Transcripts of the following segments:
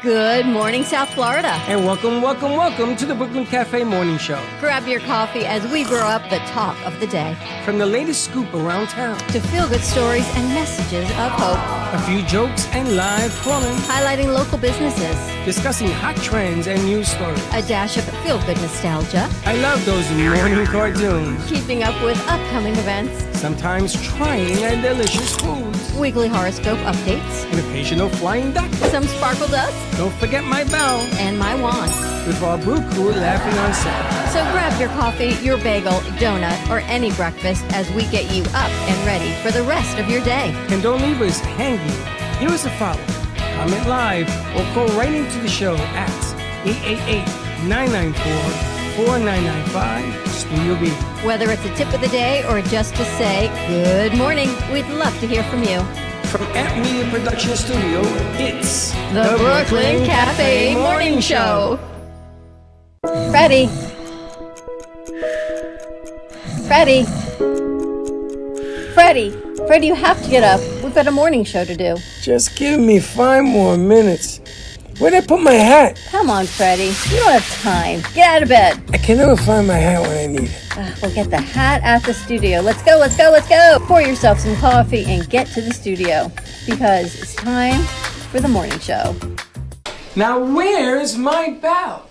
Good morning, South Florida. And welcome to the Brooklyn Cafe Morning Show. Grab your coffee as we brew up the talk of the day. From the latest scoop around town to feel-good stories and messages of hope. A few jokes and live calling. Highlighting local businesses. Discussing hot trends and news stories. A dash of feel-good nostalgia. I love those morning cartoons. Keeping up with upcoming events. Sometimes trying and delicious foods. Weekly horoscope updates. An occasional flying duck. Some sparkle dust. Don't forget my bell. And my wand. With our brew crew laughing on set. So grab your coffee, your bagel, donut, or any breakfast as we get you up and ready for the rest of your day. And don't leave us hanging. Give us a follow. Comment live or call right into the show at 888-994-4995 Studio B. Whether it's a tip of the day or just to say good morning, we'd love to hear from you. From Amp Media Production Studio, it's the Brooklyn Cafe Morning Show. Freddie, you have to get up. We've got a morning show to do. Just give me 5 more minutes. Where'd I put my hat? Come on, Freddie. You don't have time. Get out of bed. I can never find my hat when I need it. We'll get the hat at the studio. Let's go. Pour yourself some coffee and get to the studio because it's time for the morning show. Now, where's my bell?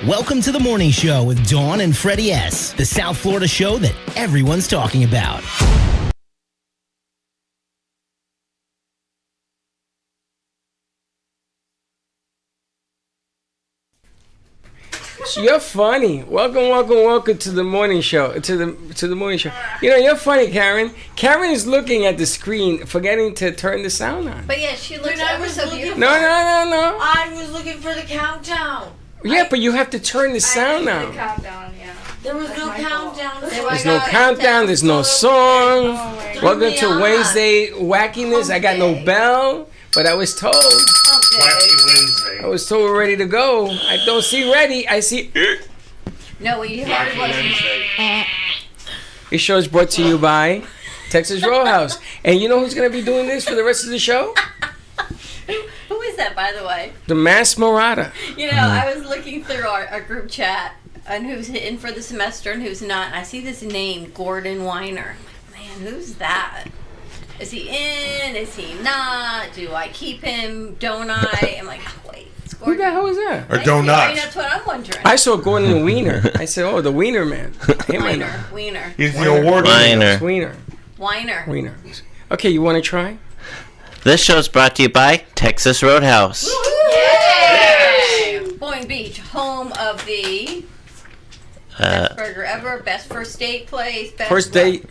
Welcome to the morning show with Dawn and Freddie S., the South Florida show that everyone's talking about. You're funny. Welcome to the morning show. To the morning show. You know, you're funny, Karen. Karen is looking at the screen, forgetting to turn the sound on. But yeah, she looks ever so beautiful. No. I was looking for the countdown. Yeah, but you have to turn the sound on. The countdown, yeah. There was no countdown. There's no countdown. There's no song. Welcome to Wednesday wackiness. I got no bell, but I was told. Wacky Wednesday. I was told we're ready to go. I don't see ready. I see. No, what you heard was. This show is brought to you by Texas Roadhouse. And you know who's going to be doing this for the rest of the show? Who is that, by the way? The Mass Marauder. You know, I was looking through our group chat and who's in for the semester and who's not. And I see this name, Gordon Weiner. Man, who's that? Is he in? Is he not? Do I keep him? Don't I? I'm like, oh, wait, it's Gordon. Who the hell is that? Or donut. I mean, that's what I'm wondering. I saw Gordon the Wiener. I said, oh, the Wiener man. Wiener. He's the award winner. Wiener. Okay, you want to try? This show is brought to you by Texas Roadhouse. Yay! Boynton Beach, home of the best burger ever, best first date place. First date.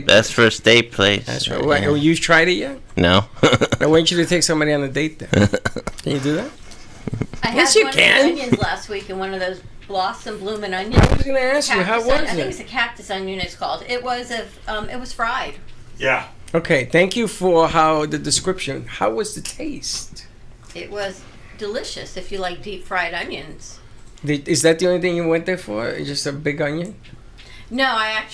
Best first date place. That's right. What, you tried it yet? No. I want you to take somebody on a date then. Can you do that? I Yes, had you one can. of the onions last week in one of those blossom blooming onions. I was going to ask you, how was I think it? it's a cactus onion. It's called. It was fried. Yeah. Okay, thank you for the description. How was the taste? It was delicious if you like deep fried onions. Is that the only thing you went there for? Just a big onion? No, I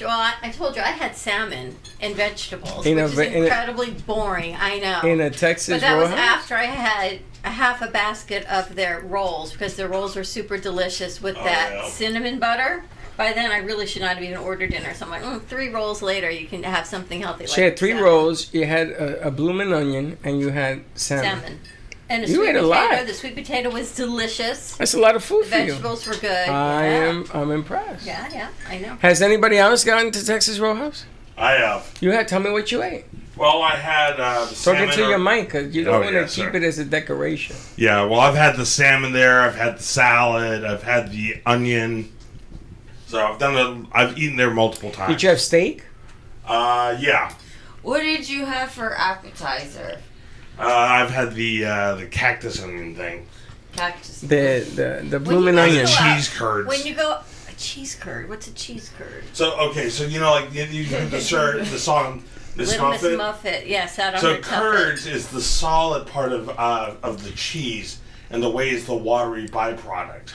told you I had salmon and vegetables, In which is incredibly boring. I know. In a Texas But that was Roadhouse? after I had a half a basket of their rolls because their rolls were super delicious with cinnamon butter. By then, I really should not have even ordered dinner. So I'm like, 3 rolls later, you can have something healthy. She had 3 rolls. You had a bloomin' onion, and you had salmon. And You ate a lot. The sweet potato was delicious. That's a lot of food The for you. vegetables were good. I'm impressed. Yeah, I know. Has anybody else gotten to Texas Roadhouse? I have. Tell me what you ate. Well, I had the salmon. Talking to your mic, because you don't want to keep sorry. it as a decoration. Yeah, well, I've had the salmon there. I've had the salad. I've had the onion. So I've eaten there multiple times. Did you have steak? Yeah. What did you have for appetizer? I've had the cactus onion thing. Cactus. The bloomin' onion. Cheese curds. When you go a cheese curd, what's a cheese curd? So you know, like you heard the song Miss Little Muffet. Miss Muffet, yes, out on So her curds is the solid part of the cheese, and the whey is the watery byproduct.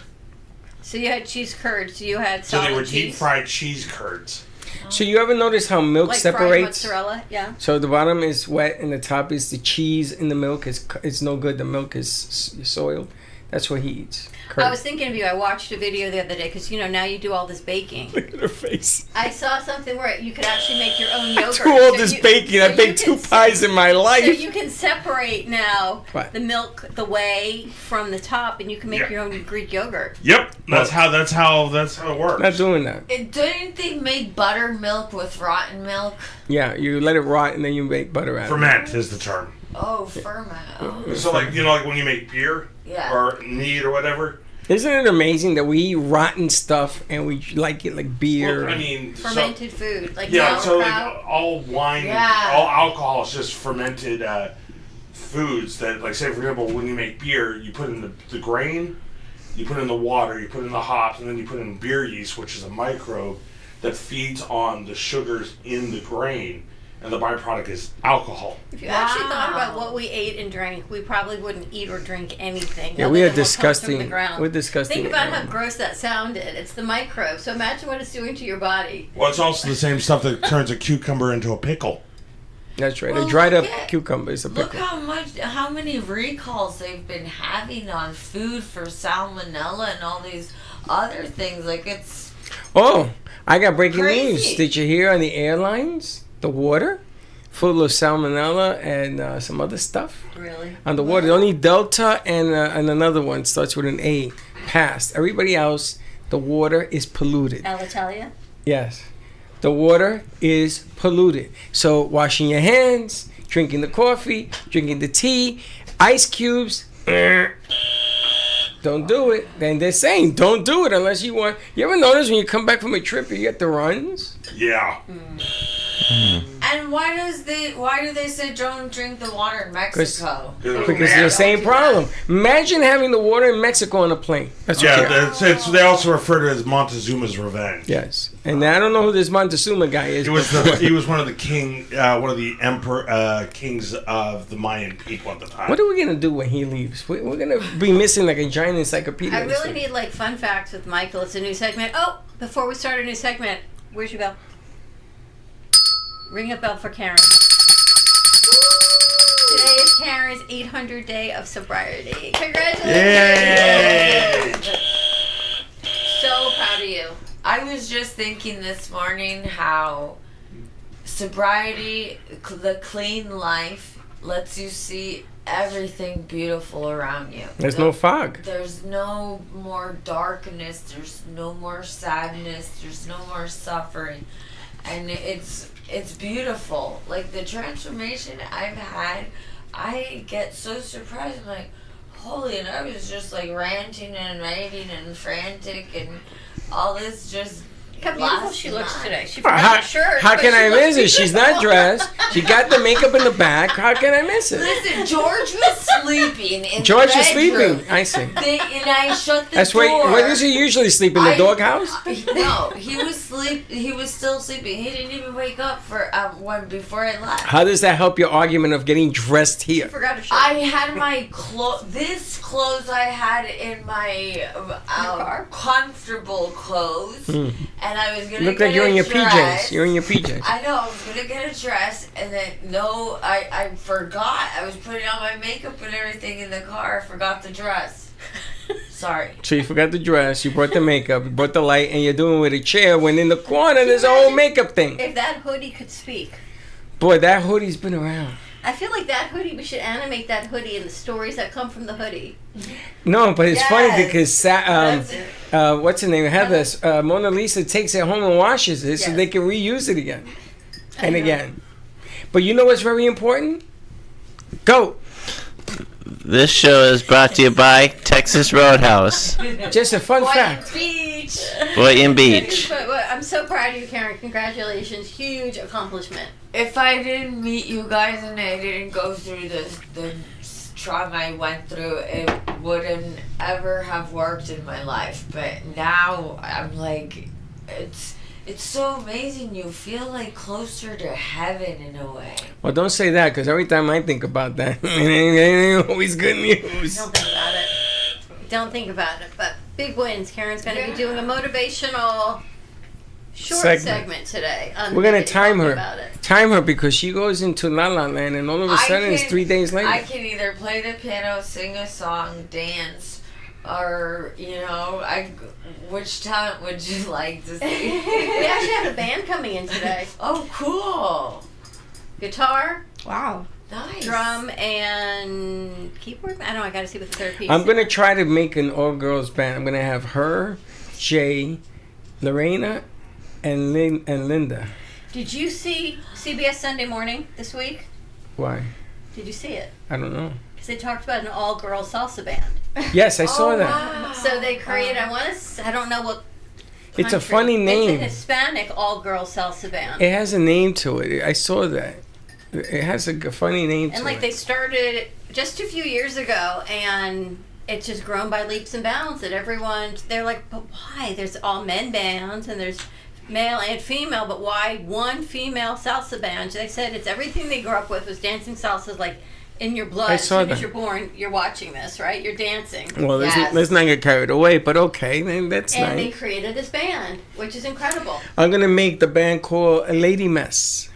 So you had cheese curds. You had So solid they were cheese. deep fried cheese curds. So you ever notice how milk Like fried separates? mozzarella, yeah. So the bottom is wet and the top is the cheese, and the milk is it's no good. The milk is soiled. That's what he eats. I was thinking of you. I watched a video the other day because now you do all this baking. Look at her face. I saw something where you could actually make your own yogurt. I do all this baking. I baked 2 pies in my life. So you can separate now What? the milk, the whey from the top, and you can make your own Greek yogurt. Yep, that's how it works. Not doing that. Didn't they make buttermilk with rotten milk? Yeah, you let it rot and then you make butter out of it. Ferment is the term. Oh, ferment. So like when you make beer or mead or whatever. Isn't it amazing that we eat rotten stuff and we like it like beer? Well, I mean, fermented food, like so like sauerkraut. all wine, all alcohol is just fermented foods. That, like, say for example, when you make beer, you put in the grain, you put in the water, you put in the hops, and then you put in beer yeast, which is a microbe that feeds on the sugars in the grain. And the byproduct is alcohol. If you actually thought about what we ate and drank, we probably wouldn't eat or drink anything. Yeah, other we are than what comes disgusting. from the ground. We're disgusting. Think about how gross that sounded. It's the microbe. So imagine what it's doing to your body. Well, it's also the same stuff that turns a cucumber into a pickle. That's right. Well, a dried up look at- cucumber is a pickle. Look how many recalls they've been having on food for salmonella and all these other things. Like, it's Oh, I got breaking crazy. news. Did you hear on the airlines? The water full of salmonella and some other stuff Really? on the water. Only Delta and another one starts with an A passed. Everybody else, the water is polluted. Alitalia? Yes. The water is polluted. So washing your hands, drinking the coffee, drinking the tea, ice cubes. Don't do it. Then they're saying don't do it unless you want. You ever notice when you come back from a trip, you get the runs? Yeah. And why do they say don't drink the water in Mexico? Because it's the same problem. Imagine having the water in Mexico on a plane. That's what they also refer to it as Montezuma's revenge. Yes, and I don't know who this Montezuma guy is. He was one of the emperor kings of the Mayan people at the time. What are we gonna do when he leaves? We're gonna be missing like a giant encyclopedia. I really need like fun facts with Michael. It's a new segment. Oh, before we start a new segment, where's your bell? Ring a bell for Karen. Today is Karen's 800 day of sobriety. Congratulations! Yay! So proud of you. I was just thinking this morning how sobriety, the clean life, lets you see everything beautiful around you. There's no fog. There's no more darkness. There's no more sadness. There's no more suffering. And it's beautiful. Like, the transformation I've had, I get so surprised. I'm like, holy, and I was just like ranting and raving and frantic and all this just. Look how beautiful last she looks night. today. She forgot her shirt. How but can she I looks miss it? She's not beautiful. dressed. She got the makeup in the back. How can I miss it? Listen, George was sleeping in George the is bedroom. sleeping. I see. And I shut the That's door. where does he usually sleep? In the doghouse? No, he was still sleeping. He didn't even wake up for before I left. How does that help your argument of getting dressed She here? forgot her shirt. I had my this clothes I had in my car? comfortable clothes, and I was gonna Look get like you're a in your dress. PJs. You're in your PJs. I know, I was gonna get a dress, and then I forgot. I was putting on my makeup and everything in the car. I forgot the dress. Sorry. So you forgot the dress, you brought the makeup, you brought the light, and you're doing it with a chair when in the corner there's a whole makeup thing. If that hoodie could speak. Boy, that hoodie's been around. I feel like that hoodie, we should animate that hoodie and the stories that come from the hoodie. No, but it's funny because That's it. what's her name? Heather, Mona Lisa takes it home and washes it so Yes. they can reuse it again I and know. again. But you know what's very important? Go. This show is brought to you by Texas Roadhouse, Just a fun Boynton fact. Beach. Boynton Beach. But I'm so proud of you, Karen. Congratulations. Huge accomplishment. If I didn't meet you guys and I didn't go through the trauma I went through, it wouldn't ever have worked in my life. But now I'm like, it's so amazing. You feel like closer to heaven in a way. Well, don't say that because every time I think about that, it ain't always good news. Don't think about it. Don't think about it. But big wins. Karen's going to be doing a motivational short segment today. We're gonna time talking her. about it. Time her because she goes into La La Land and all of a sudden it's 3 days later. I can either play the piano, sing a song, dance, or which talent would you like to see? We actually have a band coming in today. Oh, cool! Guitar, Wow. Nice. drum, and keyboard. I don't know. I got to see what the third piece. I'm gonna try to make an all-girls band. I'm gonna have her, Jay, Lorena, and Linda. Did you see CBS Sunday Morning this week? Why? Did you see it? I don't know. Because they talked about an all-girls salsa band. Yes, I saw that. Wow. So they created. I don't know what. It's a country. funny name. It's a Hispanic all-girls salsa band. It has a name to it. I saw that. It has a funny name to And like it. they started just a few years ago, and it's just grown by leaps and bounds. That they're like, but why? There's all men bands and there's male and female, but why one female salsa band? They said it's everything they grew up with was dancing salsa, like in your blood. I As saw soon as that. you're born, you're watching this, right? You're dancing. Well, Yes. let's not get carried away, but okay, then that's And they nice. created this band, which is incredible. I'm gonna make the band called A Lady Mess.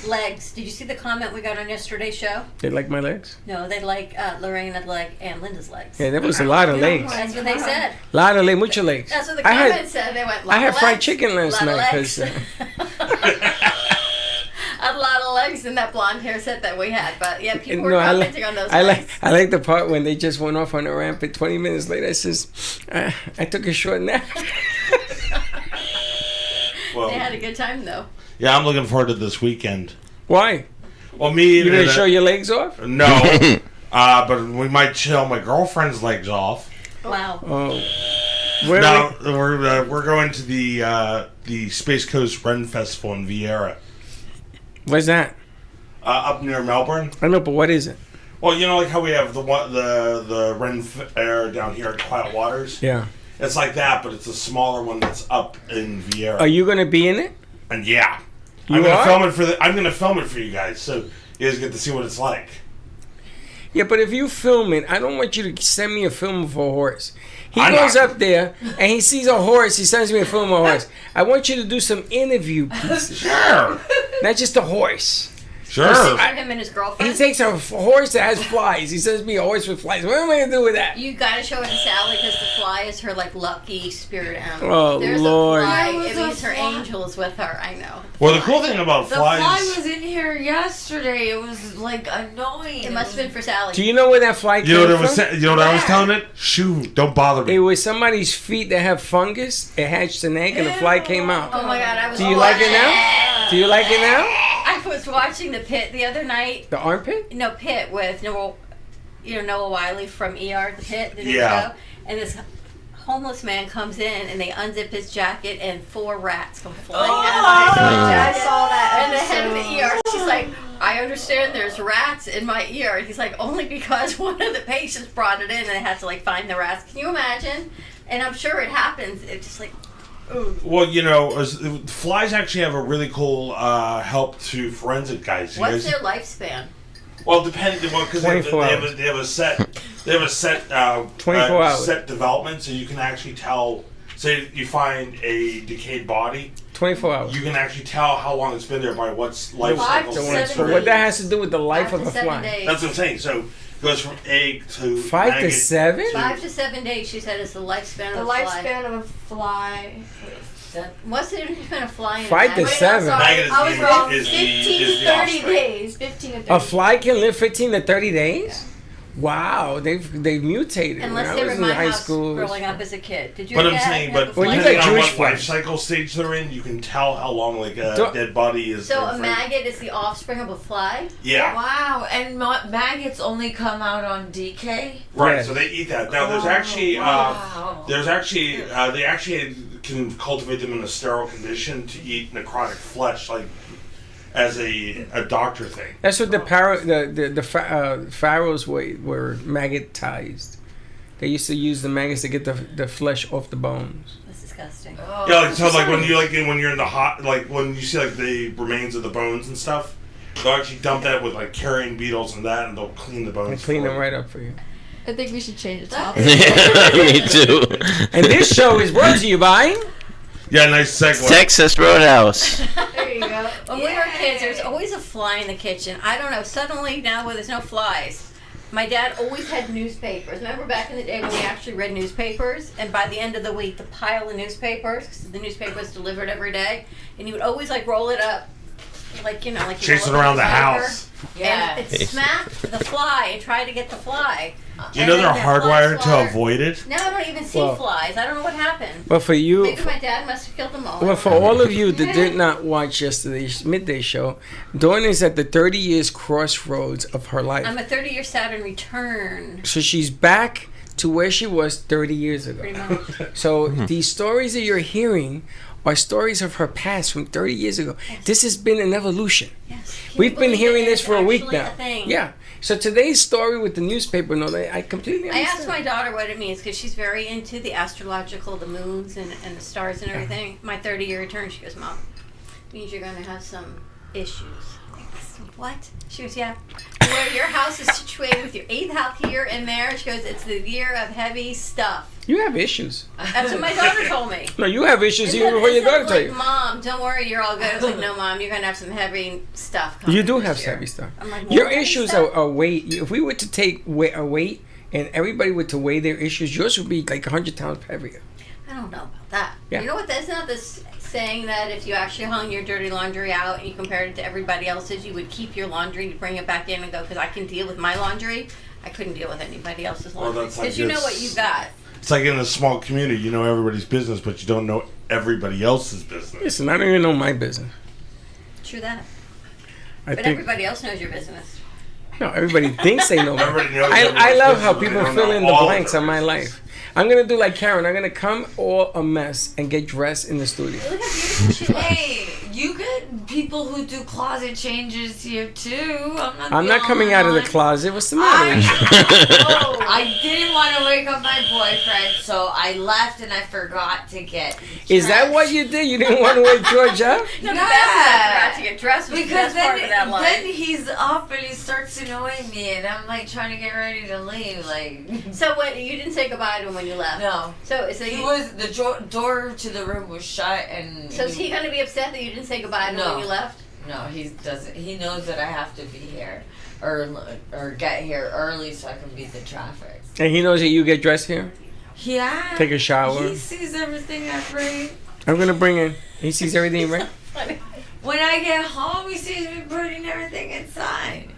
Legs. Did you see the comment we got on yesterday's show? They like my legs? No, they like Lorena's leg and Linda's legs. Yeah, there was a lot of legs. That's what they said. Lot of legs. What's your legs? That's what the I had- comments said. They went. I had "Lot of fried legs, chicken last lot of night legs." because A lot of legs in that blonde hair set that we had, but yeah, people were no, commenting on those I legs. like the part when they just went off on a ramp. And 20 minutes later, I says, I took a short nap. Well, They had a good time though. yeah, I'm looking forward to this weekend. Why? Well, me. You gonna show your legs off? No. But we might chill my girlfriend's legs off. Wow. Oh. Where No, we're going to the Space Coast Ren Festival in Vieira, What's that? up near Melbourne. I know, but what is it? Well, you know, like how we have the Ren Fair down here at Quiet Waters. Yeah. It's like that, but it's a smaller one that's up in Vieira. Are you gonna be in it? And yeah, You I'm gonna are? film it for you guys, so you guys get to see what it's like. Yeah, but if you film it, I don't want you to send me a film of a horse. He I'm goes not- up there and he sees a horse. He sends me a film of a horse. I want you to do some interview pieces, Sure, not just a horse. sure. For him and his girlfriend. He takes a horse that has flies. He sends me a horse with flies. What am I gonna do with that? You gotta show it to Sally because the fly is her like lucky spirit animal. Oh, There's Lord. a fly. There was It a means her fly. angel is with her. I know. Well, the cool thing about The flies. fly was in here yesterday. It was like annoying. It must have been for Sally. Do you know where that fly You know came what I was from? saying? You know what I was Where? telling it? Shoo! Don't bother me. It was somebody's feet that have fungus. It hatched an egg and the fly came out. Oh my God! I was. Do you like it now? Do you like it now? I was watching The Pit the other night. The armpit? No, Pit with Noah Wiley from ER, The Pit, the new Yeah. show. And this homeless man comes in and they unzip his jacket and 4 rats come flying out of his I jacket. saw that. And the head of the episode. ER, she's like, I understand there's rats in my ER. And he's like, only because one of the patients brought it in and they had to like find the rats. Can you imagine? And I'm sure it happens. It's just like, Well, you know, flies actually have a really cool help to forensic guys. You what's guys- their lifespan? Well, depending, well, because 24 hours. they have a set 24 hours. set development, so you can actually tell. Say you find a decayed body, 24 hours. you can actually tell how long it's been there by what's life 5 cycle. to it's 7 But what that has to do with the life 5 of to a 7 fly? days. That's what I'm saying. So it goes from egg to 5 to maggot 7? 5 to 7 days, she said, is the lifespan The of a fly. lifespan of a fly. What's the difference between a fly and 5 a to maggot? 7. Maggot is I was the- wrong. is the- 15 is to the 30 offspring. days. 15 to 30. A fly can live 15 to 30 days? Wow, they've mutated. Unless when they I were was in in my high house school. growing up as a kid. Did you But have I'm that? saying, Have but a When you fly? got depending on Jewish what life flies. cycle stage they're in, you can tell how long like a Don't- dead body is. So there a for- maggot is the offspring of a fly? Yeah. Wow, and maggots only come out on DK? Right, Yes. so they eat that. Now, there's Oh, actually, wow. they actually can cultivate them in a sterile condition to eat necrotic flesh, like as a doctor thing. That's what the pharaohs were maggotized. They used to use the maggots to get the flesh off the bones. That's disgusting. Oh. Yeah, like, so like when you're in the hot, like when you see like the remains of the bones and stuff, they'll actually dump that with like carrion beetles and that, and they'll clean the bones. And clean for them you. right up for you. I think we should change the topic. Me too. And this show is brought to you by Yeah, nice segue. Texas Roadhouse. There you go. When we were kids, there was always a fly in the kitchen. I don't know. Suddenly now, where there's no flies, my dad always had newspapers. Remember back in the day when we actually read newspapers, and by the end of the week, the pile of newspapers, 'cause the newspaper was delivered every day, and he would always like roll it up, like you know, like Chasing around the house. Yeah. And it smacked the fly and tried to get the fly. Do you know And they're then that hardwired fly to avoid it? Now I don't even see Well- flies. I don't know what happened. But for you, Maybe my dad must have killed them all. well, for all of you that did not watch yesterday's midday show, Dawn is at the 30 years crossroads of her life. I'm a 30-year Saturn return. So she's back to where she was 30 years ago. Pretty much. So these stories that you're hearing are stories of her past from 30 years ago. This has been an evolution. Yes. Can We've you been believe hearing that this it's for a week actually now. a thing? Yeah. So today's story with the newspaper and all that, I completely I understand. asked my daughter what it means because she's very into the astrological, the moons and the stars and everything. My 30-year return, she goes, Mom, it means you're going to have some issues. I said, what? She goes, yeah. Where your house is situated with your 8th house here and there, she goes, it's the year of heavy stuff. You have issues. That's what my daughter told me. No, you have issues even Instead- before your daughter instead tell of you. like, Mom, don't worry, you're all good. I was like, no, Mom, you're going to have some heavy stuff coming You do this have year. heavy stuff. I'm like, Your "What heavy issues stuff?" are weight. If we were to take a weight and everybody were to weigh their issues, yours would be like 100 pounds heavier. I don't know about that. Yeah. You know what? That's not this saying that if you actually hung your dirty laundry out and you compared it to everybody else's, you would keep your laundry, you bring it back in and go, because I can deal with my laundry. I couldn't deal with anybody else's Well, laundry. that's Because like you know what you got. It's like in a small community, you know everybody's business, but you don't know everybody else's business. Listen, I don't even know my business. True that. I But think everybody else knows your business. no, everybody thinks they know. Everybody knows I everybody's love how business, but people they don't fill know in the all of blanks their on my business. life. I'm gonna do like Karen. I'm gonna come all a mess and get dressed in the studio. Look how beautiful she looks. Hey, you get people who do closet changes here too. I'm not coming out of the closet. What's the matter with you? I didn't want to wake up my boyfriend, so I left and I forgot to get. Is that dressed. what you did? You didn't want to wake George up? No, the best is I forgot to get dressed was the Because best part of that line. then he's up and he starts annoying me, and I'm like trying to get ready to leave. Like, So what? You didn't say goodbye to him when you left? no. So He was the door to the room was shut, and So is he going to be upset that you didn't say goodbye to him No. when you left? No, he doesn't. He knows that I have to be here, or get here early so I can beat the traffic. And he knows that you get dressed here. Yeah. Take a shower. He sees everything I bring. I'm gonna bring in. He sees everything, right? When I get home, he sees me putting everything inside.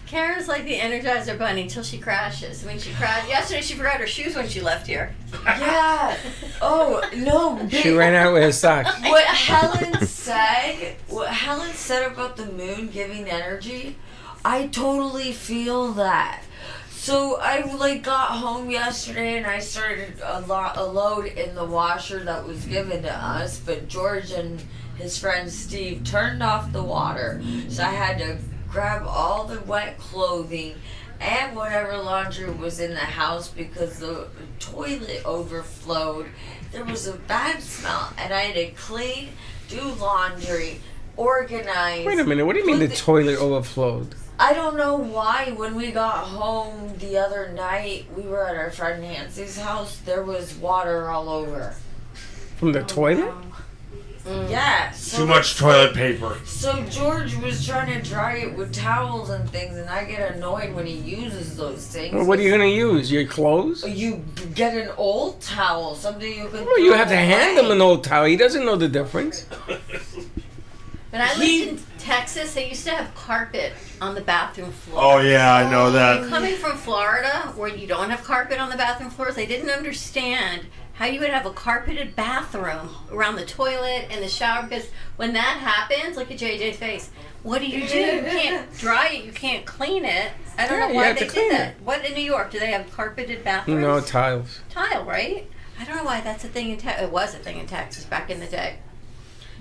Karen's like the Energizer Bunny until she crashes. When she crashed yesterday, she forgot her shoes when she left here. Yeah. Oh no. She ran out with her socks. What Helen said about the moon giving energy, I totally feel that. So I got home yesterday and I started a load in the washer that was given to us, but George and his friend Steve turned off the water, so I had to grab all the wet clothing and whatever laundry was in the house because the toilet overflowed. There was a bad smell and I had to clean, do laundry, organize. Wait a minute. What do you mean the toilet overflowed? I don't know why. When we got home the other night, we were at our friend Nancy's house. There was water all over. From the toilet? Yeah. So Too much toilet paper. So George was trying to dry it with towels and things, and I get annoyed when he uses those things. Well, what are you gonna use? Your clothes? You get an old towel, something you can. Well, you have to throw hand him away. an old towel. He doesn't know the difference. When I lived in Texas, they used to have carpet on the bathroom floor. Oh yeah, I know that. Coming from Florida, where you don't have carpet on the bathroom floors, they didn't understand how you would have a carpeted bathroom around the toilet and the shower, because when that happens, look at JJ's face. What do? You can't dry it. You can't clean it. I don't Yeah, know you why have they to clean did that. it. What in New York do they have carpeted bathrooms? No tiles. Tile, right? I don't know why that's a thing in Texas. It was a thing in Texas back in the day.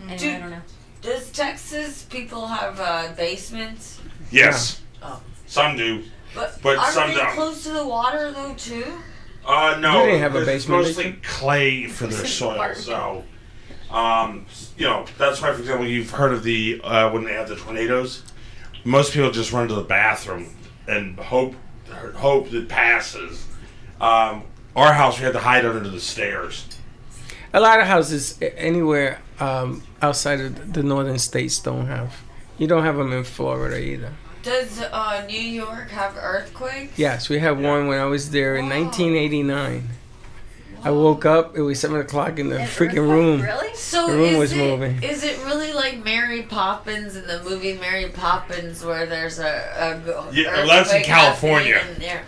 Anyway, I don't know. Does Texas people have basements? Yes. Oh. Some do. But But some are they don't. close to the water though too? No. You didn't have a it's basement, did mostly you? clay for their soil, so. That's why, for example, you've heard of the when they have the tornadoes. Most people just run to the bathroom and hope it passes. Our house, we had to hide under the stairs. A lot of houses anywhere outside of the northern states don't have. You don't have them in Florida either. Does New York have earthquakes? Yes, we had one when I was there in 1989. I woke up. It was 7 o'clock in the freaking room. Really? So The room is was it, moving. Is it really like Mary Poppins in the movie Mary Poppins, where there's a Yeah, well, that's in earthquake California. happening in there?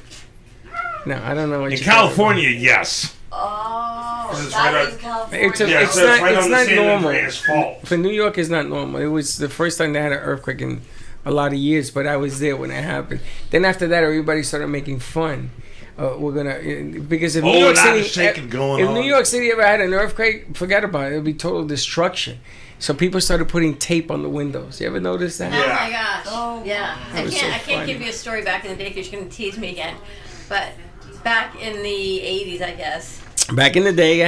No, I don't know what In you're California, yes. Oh, 'Cause it's that right is on- California. It's a- Yeah, It's so not- it's right it's on the not San normal. Andreas Fault. For New York, it's not normal. It was the first time they had an earthquake in a lot of years, but I was there when it happened. Then after that, everybody started making fun. We're gonna because if New York lot of City, shaking going if on. New York City ever had an earthquake, forget about it. It would be total destruction. So people started putting tape on the windows. You ever notice that? Oh Yeah. my gosh. Oh, yeah. That was so I can't funny. give you a story back in the day because you're going to tease me again. But back in the 80s, I guess. Back in the day,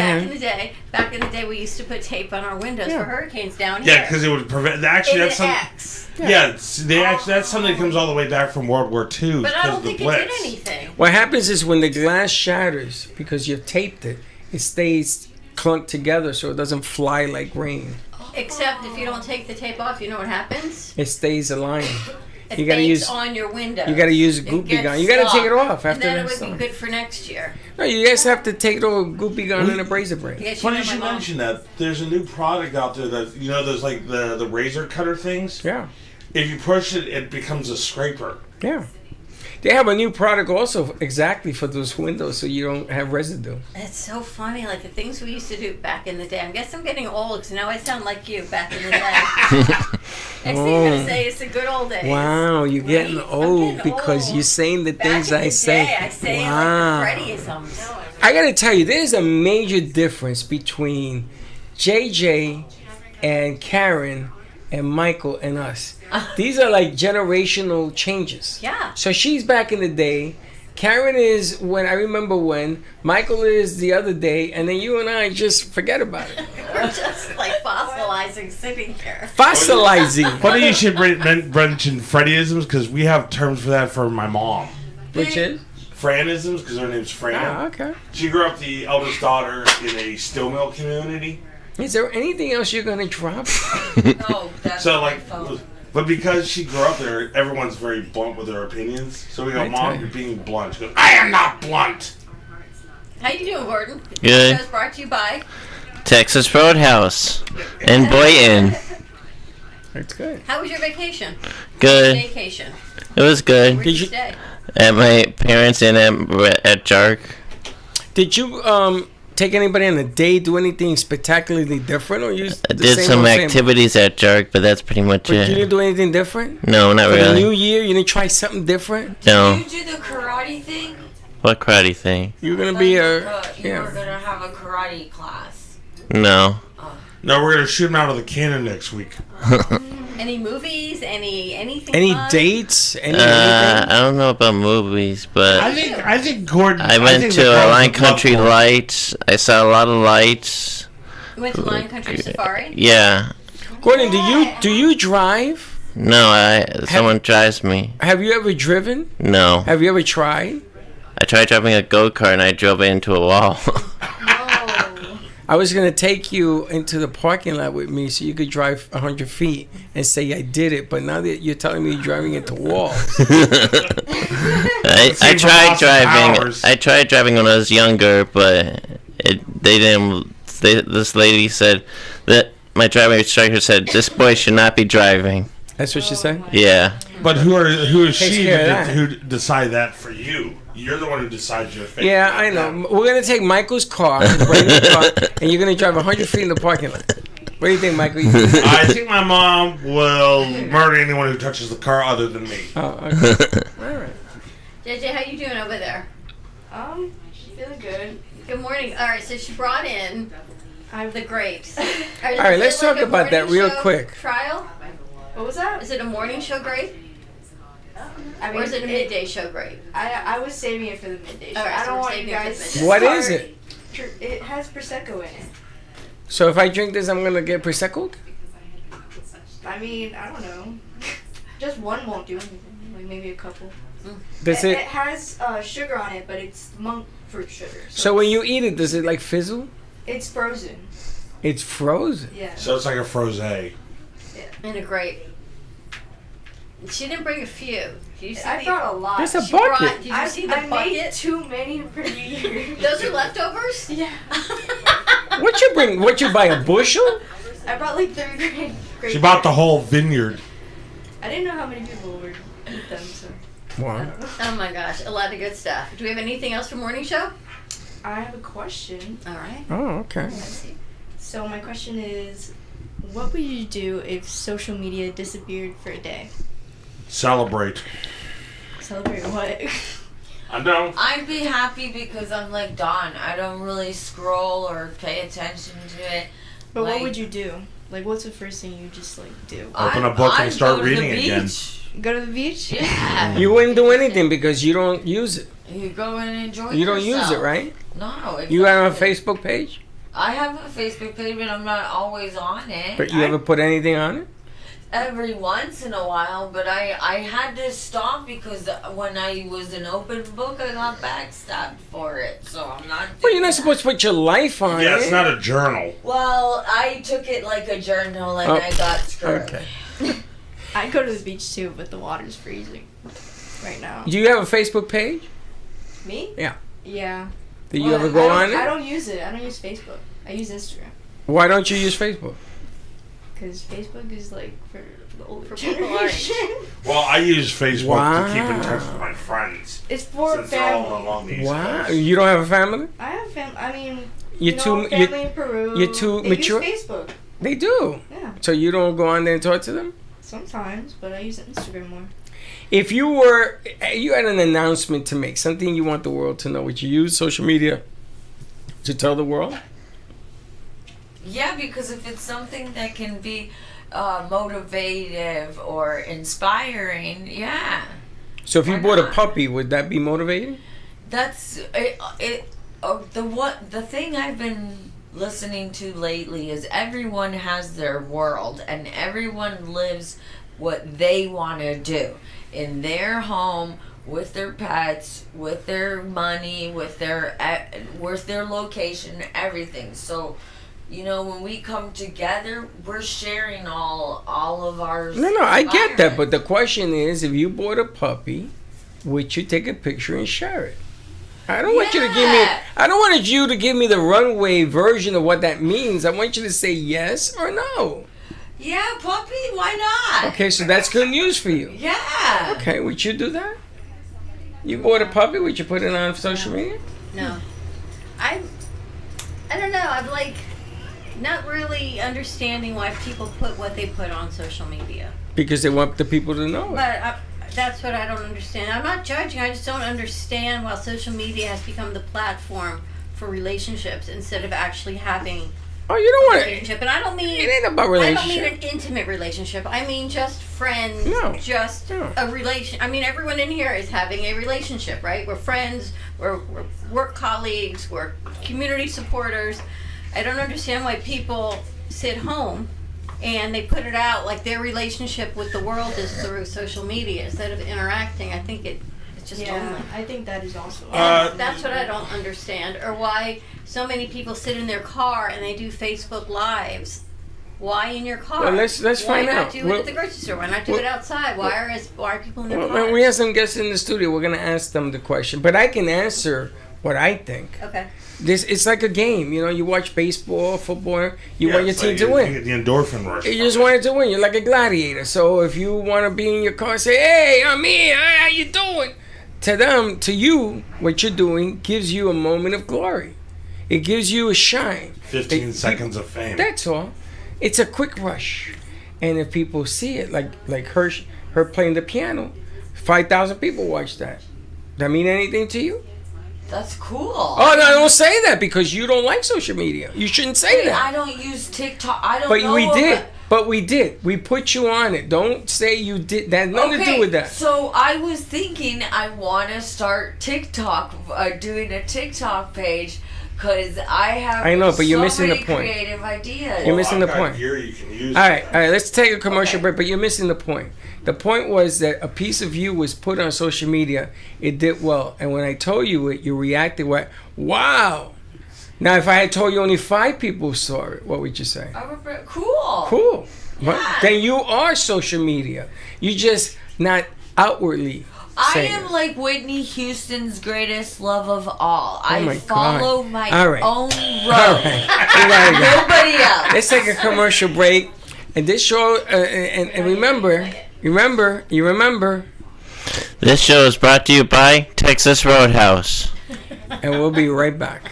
Back in the day, we used to put tape on our windows Yeah. for hurricanes down here. Yeah, because it would prevent. Actually, In that's the something. X. Yeah, that's something that comes all the way back from World War II. But I because don't of the think it Blitz. did anything. What happens is when the glass shatters because you've taped it, it stays clunked together so it doesn't fly like rain. Except if you don't take the tape off, you know what happens? It stays aligned. It You gotta bakes use- on your window. You got to use a It goopy gets gun. You got to take it stuck. off after And then it that's would done. be good for next year. No, you guys have to take it over with goopy gun and a razor blade. Yes, Funny know you my should mom. mention that. There's a new product out there that those like the razor cutter things. Yeah, If you push it, it becomes a scraper. yeah. They have a new product also exactly for those windows so you don't have residue. It's so funny, like the things we used to do back in the day. I guess I'm getting old because now I sound like you back in the day. Next thing you're going to say is the good old days. Wow, you're getting Right? I'm old getting because old. you're saying the Back things in I the say. day, I say Wow. like the Freddyisms. I gotta tell you, there's a major difference between JJ and Karen and Michael and us. These are like generational changes. Yeah. So she's back in the day. Karen is when I remember when. Michael is the other day, and then you and I just forget about it. We're just like fossilizing sitting here. Fossilizing, Funny you should mention Freddyisms because we have terms for that for my mom. which is Franisms because her name's Fran. ah, okay. She grew up the eldest daughter in a steel mill community. Is there anything else you're gonna drop? Oh, that's So my like, phone. but because she grew up there, everyone's very blunt with their opinions. So we go, I tell Mom, you. you're being blunt. She goes, I am not blunt. How you doing, Gordon? Good. Show's brought to you by. Texas Roadhouse in Boynton. That's good. How was your vacation? Good. Vacation. It was Where good. did you stay? At my parents and at Jark. Did you take anybody on a date? Do anything spectacularly different, or you? I did some activities at Jark, but that's pretty much But you didn't it. do anything different? No, not For the new really. year, you didn't try something different? No. Did you do the karate thing? What karate thing? You're gonna be You a were gonna have a karate class. No. No, we're gonna shoot him out of the cannon next week. Any movies? Anything? any fun? dates? Anything? I don't know about movies, but I think Gordon. I went think to the girls Line would love Country Gordon. Lights. I saw a lot of lights. You went to Lion Country Safari? Yeah. Gordon, do you drive? No, someone drives me. Have you ever driven? No. Have you ever tried? I tried driving a go-kart and I drove it into a wall. No. I was gonna take you into the parking lot with me so you could drive 100 feet and say I did it. But now that you're telling me you're driving into walls, I Same tried Austin driving. Powers. I tried driving when I was younger, but they didn't. This lady said that my driving instructor said this boy should not be driving. that's what she said. Yeah. But who is Takes she care of that. who decide that for you? You're the one who decides your fate. Yeah, I know. We're gonna take Michael's car, his brand new car, and you're gonna drive 100 feet in the parking lot. What do you think, Michael? I think my mom will murder anyone who touches the car other than me. Oh, okay. All right. JJ, how you doing over there? Feeling good. Good morning. All right, so she brought in the grapes. All right, let's talk about that real quick. Trial? What was that? Is it a morning show grape? I Or is it a midday show grape? I was saving it for the midday show. Alright, I so don't we're want saving you it for guys. the to midday. What is start- it? It has prosecco in it. So if I drink this, I'm gonna get proseccoed? I mean, I don't know. Just one won't do anything. Like maybe a couple. Does It it? has sugar on it, but it's monk fruit sugar. So when it's- you eat it, does it like fizzle? It's frozen. It's frozen. Yeah. So it's like a frosé. And a grape. She didn't bring a few. Did you see I brought a lot. There's a She bucket. brought- Did you see the I made bucket? too many for New Year's. Those are leftovers? Yeah. What you bring? What you buy, a bushel? I brought like 3 grapes. She bought the whole vineyard. I didn't know how many people would eat them, so. I Wow. don't know. Oh my gosh, a lot of good stuff. Do we have anything else for morning show? I have a question. All right. Oh, okay. Let's see. So my question is, what would you do if social media disappeared for a day? Celebrate. Celebrate what? I know. I'd be happy because I'm like Dawn. I don't really scroll or pay attention to it. But what Like- would you do? Like, what's the first thing you just like do? Open a book and I'd start go to the reading again. beach. Go to the beach? Yeah. You wouldn't do anything because you don't use it. You go and enjoy You don't yourself. use it, right? No. You have a exactly. Facebook page, I have a Facebook page, but I'm not always on it. but you ever put anything on it? Every once in a while, but I had to stop because when I was an open book, I got backstabbed for it. So I'm not. Well, you're doing not supposed to put your life on Yeah, it. it's not a journal. Well, I took it like a journal and Oh, I got screwed. Okay. I'd go to the beach too, but the water's freezing right now. Do you have a Facebook page? Me? Yeah. Yeah. Do you Well, ever go on I it? don't use it. I don't use Facebook. I use Instagram. Why don't you use Facebook? Because Facebook is like for the older For people our age. generation. Well, I use Facebook to keep in Wow. touch with my friends. It's for Since they're all family. along the East Wow. Coast. You don't have a family? I have family. I mean, You're too. family in Peru. you're too they mature- Use Facebook. They do. Yeah. So you don't go on there and talk to them? Sometimes, but I use Instagram more. If you had an announcement to make, something you want the world to know, would you use social media to tell the world? Yeah, because if it's something that can be motivative or inspiring, yeah. So if you Why bought a not? puppy, would that be motivating? That's the thing I've been listening to lately is everyone has their world and everyone lives what they want to do in their home with their pets, with their money, with their location, everything. So, you know, when we come together, we're sharing all of our. No, I get that, environment. but the question is, if you bought a puppy, would you take a picture and share it? I don't want you to give me. Yeah. I don't want you to give me the runway version of what that means. I want you to say yes or no. Yeah, puppy, why not? Okay, so that's good news for you. Yeah. Okay, would you do that? You bought a puppy, would you put it on social media? No. I don't know. I'm like not really understanding why people put what they put on social media. Because they want the people to know it. But that's what I don't understand. I'm not judging. I just don't understand why social media has become the platform for relationships instead of actually having Oh, you don't a want to. relationship. And I don't mean It ain't about I don't mean relationship. an intimate relationship. I mean just friends. No. Just No. a relation. I mean everyone in here is having a relationship, right? We're friends. We're work colleagues. We're community supporters. I don't understand why people sit home and they put it out like their relationship with the world is through social media instead of interacting. I think it's just lonely. I think that is also. That's what I don't understand, or why so many people sit in their car and they do Facebook Lives. Why in your car? Well, let's find Why out. not do it Well- at the grocery store? Why not do it outside? Why are people in their Well, cars? we have some guests in the studio. We're gonna ask them the question, but I can answer what I think. Okay. It's like a game. You know, you watch baseball, football. You want your it's team like to you win. get the endorphin rush. You just want it to win. You're like a gladiator. So if you want to be in your car, say, "Hey, I'm here. Hey, how you doing?" To them, to you, what you're doing gives you a moment of glory. It gives you a shine. 15 seconds of fame. That's all. It's a quick rush, and if people see it, like her playing the piano, 5,000 people watch that. That mean anything to you? That's cool. Oh no! Don't say that because you don't like social media. You shouldn't say that. I don't use TikTok. I don't But know. we did. about- But we did. We put you on it. Don't say you did. That had nothing to do with that. So I was thinking I want to start TikTok, doing a TikTok page, because I have. I know, but you're so missing the many point. Creative ideas. You're missing I've the got point. Gear you can use. All right. Let's take a commercial Okay. break. But you're missing the point. The point was that a piece of you was put on social media. It did well, and when I told you it, you reacted. What? Wow! Now, if I had told you only 5 people saw it, what would you say? Cool. Cool. Yeah. But then you are social media. You just not outwardly I saying am it. like Whitney Houston's greatest love of all. I my follow God. my All right. own road. All right. We gotta go. Nobody else. Let's take a commercial break. And this show, and remember. This show is brought to you by Texas Roadhouse. And we'll be right back.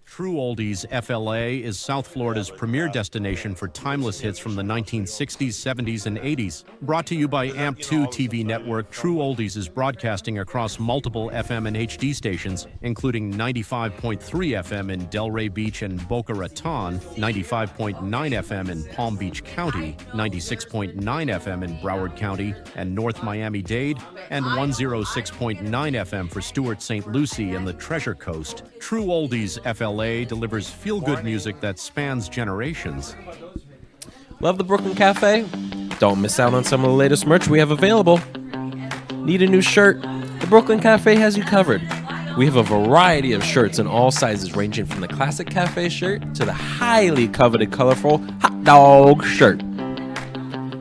True Oldies FLA is South Florida's premier destination for timeless hits from the 1960s, 70s, and 80s. Brought to you by AMP2 TV network, True Oldies is broadcasting across multiple FM and HD stations, including 95.3 FM in Delray Beach and Boca Raton, 95.9 FM in Palm Beach County, 96.9 FM in Broward County and North Miami-Dade, and 106.9 FM for Stuart St. Lucie and the Treasure Coast. True Oldies FLA delivers feel-good music that spans generations. Love the Brooklyn Cafe? Don't miss out on some of the latest merch we have available. Need a new shirt? The Brooklyn Cafe has you covered. We have a variety of shirts in all sizes, ranging from the classic cafe shirt to the highly coveted colorful hot dog shirt.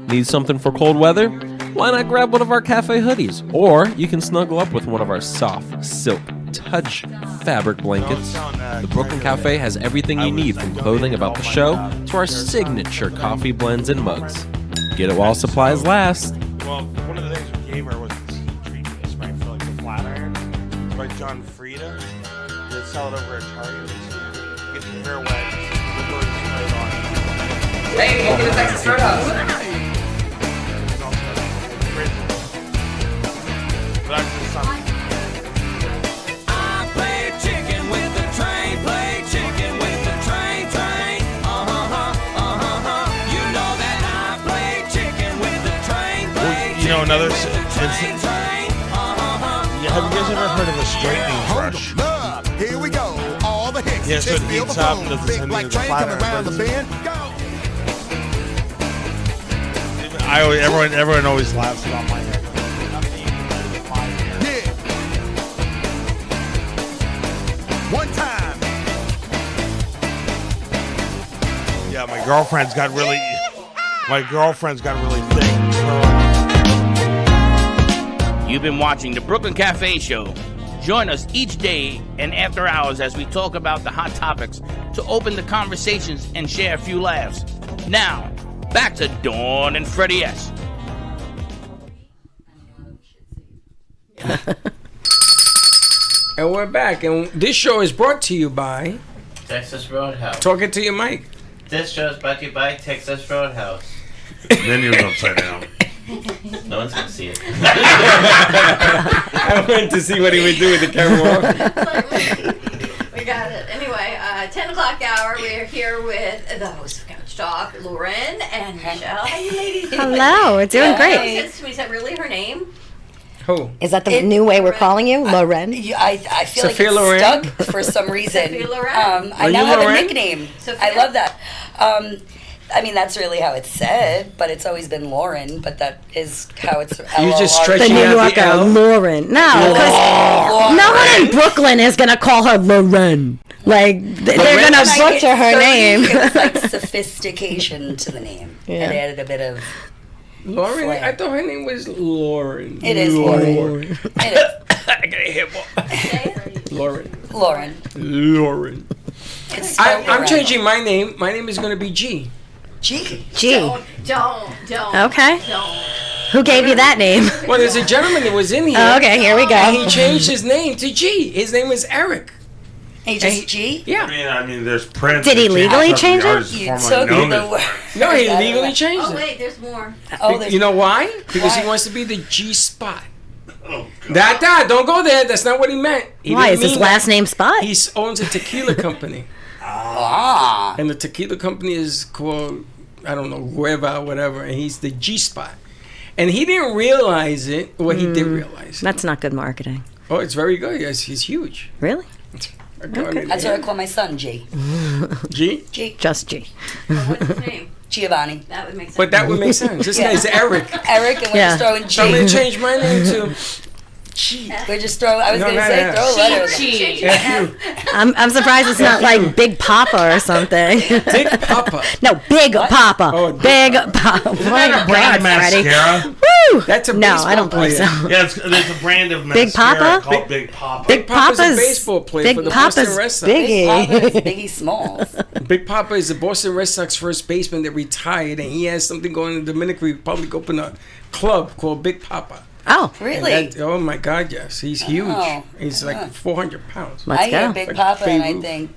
Need something for cold weather? Why not grab one of our cafe hoodies? Or you can snuggle up with one of our soft silk touch fabric blankets. The Brooklyn Cafe has everything you need, from clothing about the show to our signature coffee blends and mugs. Get it while supplies last. Well, one of the things we gave her was this heat treatment spray for like the flat iron. It's by John Frieda. They sell it over at Target. Get your hair wet, literally spray it on. Hey, welcome to Texas Roadhouse. But that's just something. You know, another. Have you guys ever heard of a straightening brush? Here we go. All the hits. Yeah, so it heats up and does the same thing as a flat iron. Everyone always laughs about my hair. Yeah. One time. Yeah, my girlfriend's got really thick. You've been watching the Brooklyn Cafe Show. Join us each day and after hours as we talk about the hot topics to open the conversations and share a few laughs. Now, back to Dawn and Freddie S. And we're back. And this show is brought to you by Texas Roadhouse. Talking to your mic. This show is brought to you by Texas Roadhouse. Then he was upside down. No one's gonna see it. I went to see what he would do with the camera. We got it. Anyway, 10 o'clock hour. We're here with the host of Couch Talk, Lauren and Michelle. How you ladies doing? Hello, we're doing great. Is that really her name? Who? Is that the new way we're calling you? Loren? I feel Sophia like it's Loren? stuck for some reason. Sophia Loren? I now you have Loren? a nickname. Sophia? I love that. I mean, that's really how it's said, but it's always been Lauren, but that is how it's You just L-O-R-E. stretch The She New had the Yorker, L? Lauren. No, because no one in Brooklyn is going to call her Loren. Like, they're going to butcher her name. It was like sophistication to the name. Yeah. It added a bit of... Lauren? Flair. I thought her name was Lauren. It is Lauren. It is. I got a hip Lauren. Lauren. Lauren. It's spelled I'm Lauren. changing my name. My name is going to be G. G. Don't. Okay. Don't. Who gave you that name? Well, there's a gentleman that was in here. Oh, okay, here we And he go. changed his name to G. His name was Eric. H-S-G? Yeah. I mean, there's Prince. Did he there's legally James change it? Artist You formerly took known the as- word. No, he legally changed Oh, it. wait, there's more. Oh, there's You know why? Because Why? he wants to be the G spot. Don't go there. That's not what he meant. He Why? didn't Is his mean last that. name Spot? He owns a tequila company. Ah. And the tequila company is called, I don't know, Gueva, whatever. And he's the G spot. And he didn't realize it. Well, he did realize it. That's not good marketing. Oh, it's very good. Yes, he's huge. Really? Okay. That's what I call my son, G. G? G. Just G. What's his name? Giovanni. That would make sense. But that would make sense. This Yeah. guy's Eric. Eric, and we're Yeah. just throwing G. So I'm going to change my name to Cheat. We just throw. I was No, gonna no, say no. throw letters. I'm surprised it's not like Big Papa or something. Big Papa. No, Big Papa. Oh, Big Papa. Isn't that a brand of mascara? Woo! That's a No, baseball I don't believe player. so. Yeah, it's a brand of Big mascara Papa? called Big Papa. Big Papa's a Papa's- baseball player Big for the Papa's Boston Red Sox. Biggie. Papa is Biggie Smalls. Big Papa is the Boston Red Sox first baseman that retired, and he has something going in the Dominican Republic. Open a club called Big Papa. Oh, Really? And that- oh my God, yes, he's huge. Oh, He's like 400 pounds. Let's I hear go. Big Like Papa and I Babe think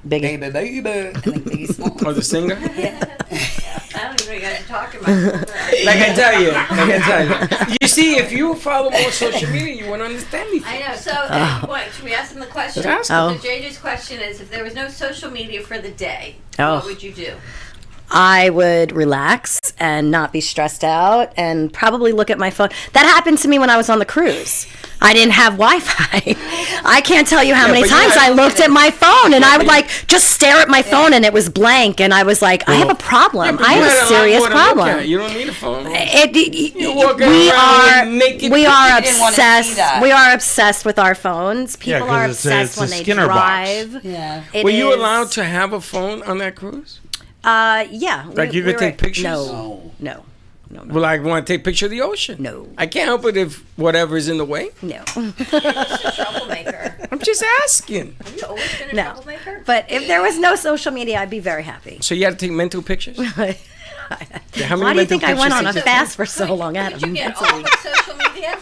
Biggie. baby, baby, and then Biggie Smalls. Oh, the singer? I don't even know what you guys are talking about. Like I tell you. You see, if you follow more social media, you won't understand me. I know. So, what, should we ask them the question? Ask them. So JJ's question is, if there was no social media for the day, Oh. what would you do? I would relax and not be stressed out and probably look at my phone. That happened to me when I was on the cruise. I didn't have Wi-Fi. I can't tell you how many but you times had- I looked at my phone and I would like just stare at my phone and it was blank and I was like, I have a problem. But I you have had a lot serious more to look problem. at. You don't need a phone. We walking are around with naked we people. are You didn't wanna see obsessed. that. We are obsessed with our phones. Yeah, People 'cause are it's a obsessed when they Skinner box. drive. Yeah. It Were you is- allowed to have a phone on that cruise? Yeah. Like you could take pictures? No. Well, I want to take a picture of the ocean. No. I can't help it if whatever is in the way. No. You're just a troublemaker. I'm just asking. Have you always been a No. troublemaker? But if there was no social media, I'd be very happy. So you had to take mental pictures? Why How many do you mental think I went pictures on a did you fast for so long, Did Adam? you get off of social media?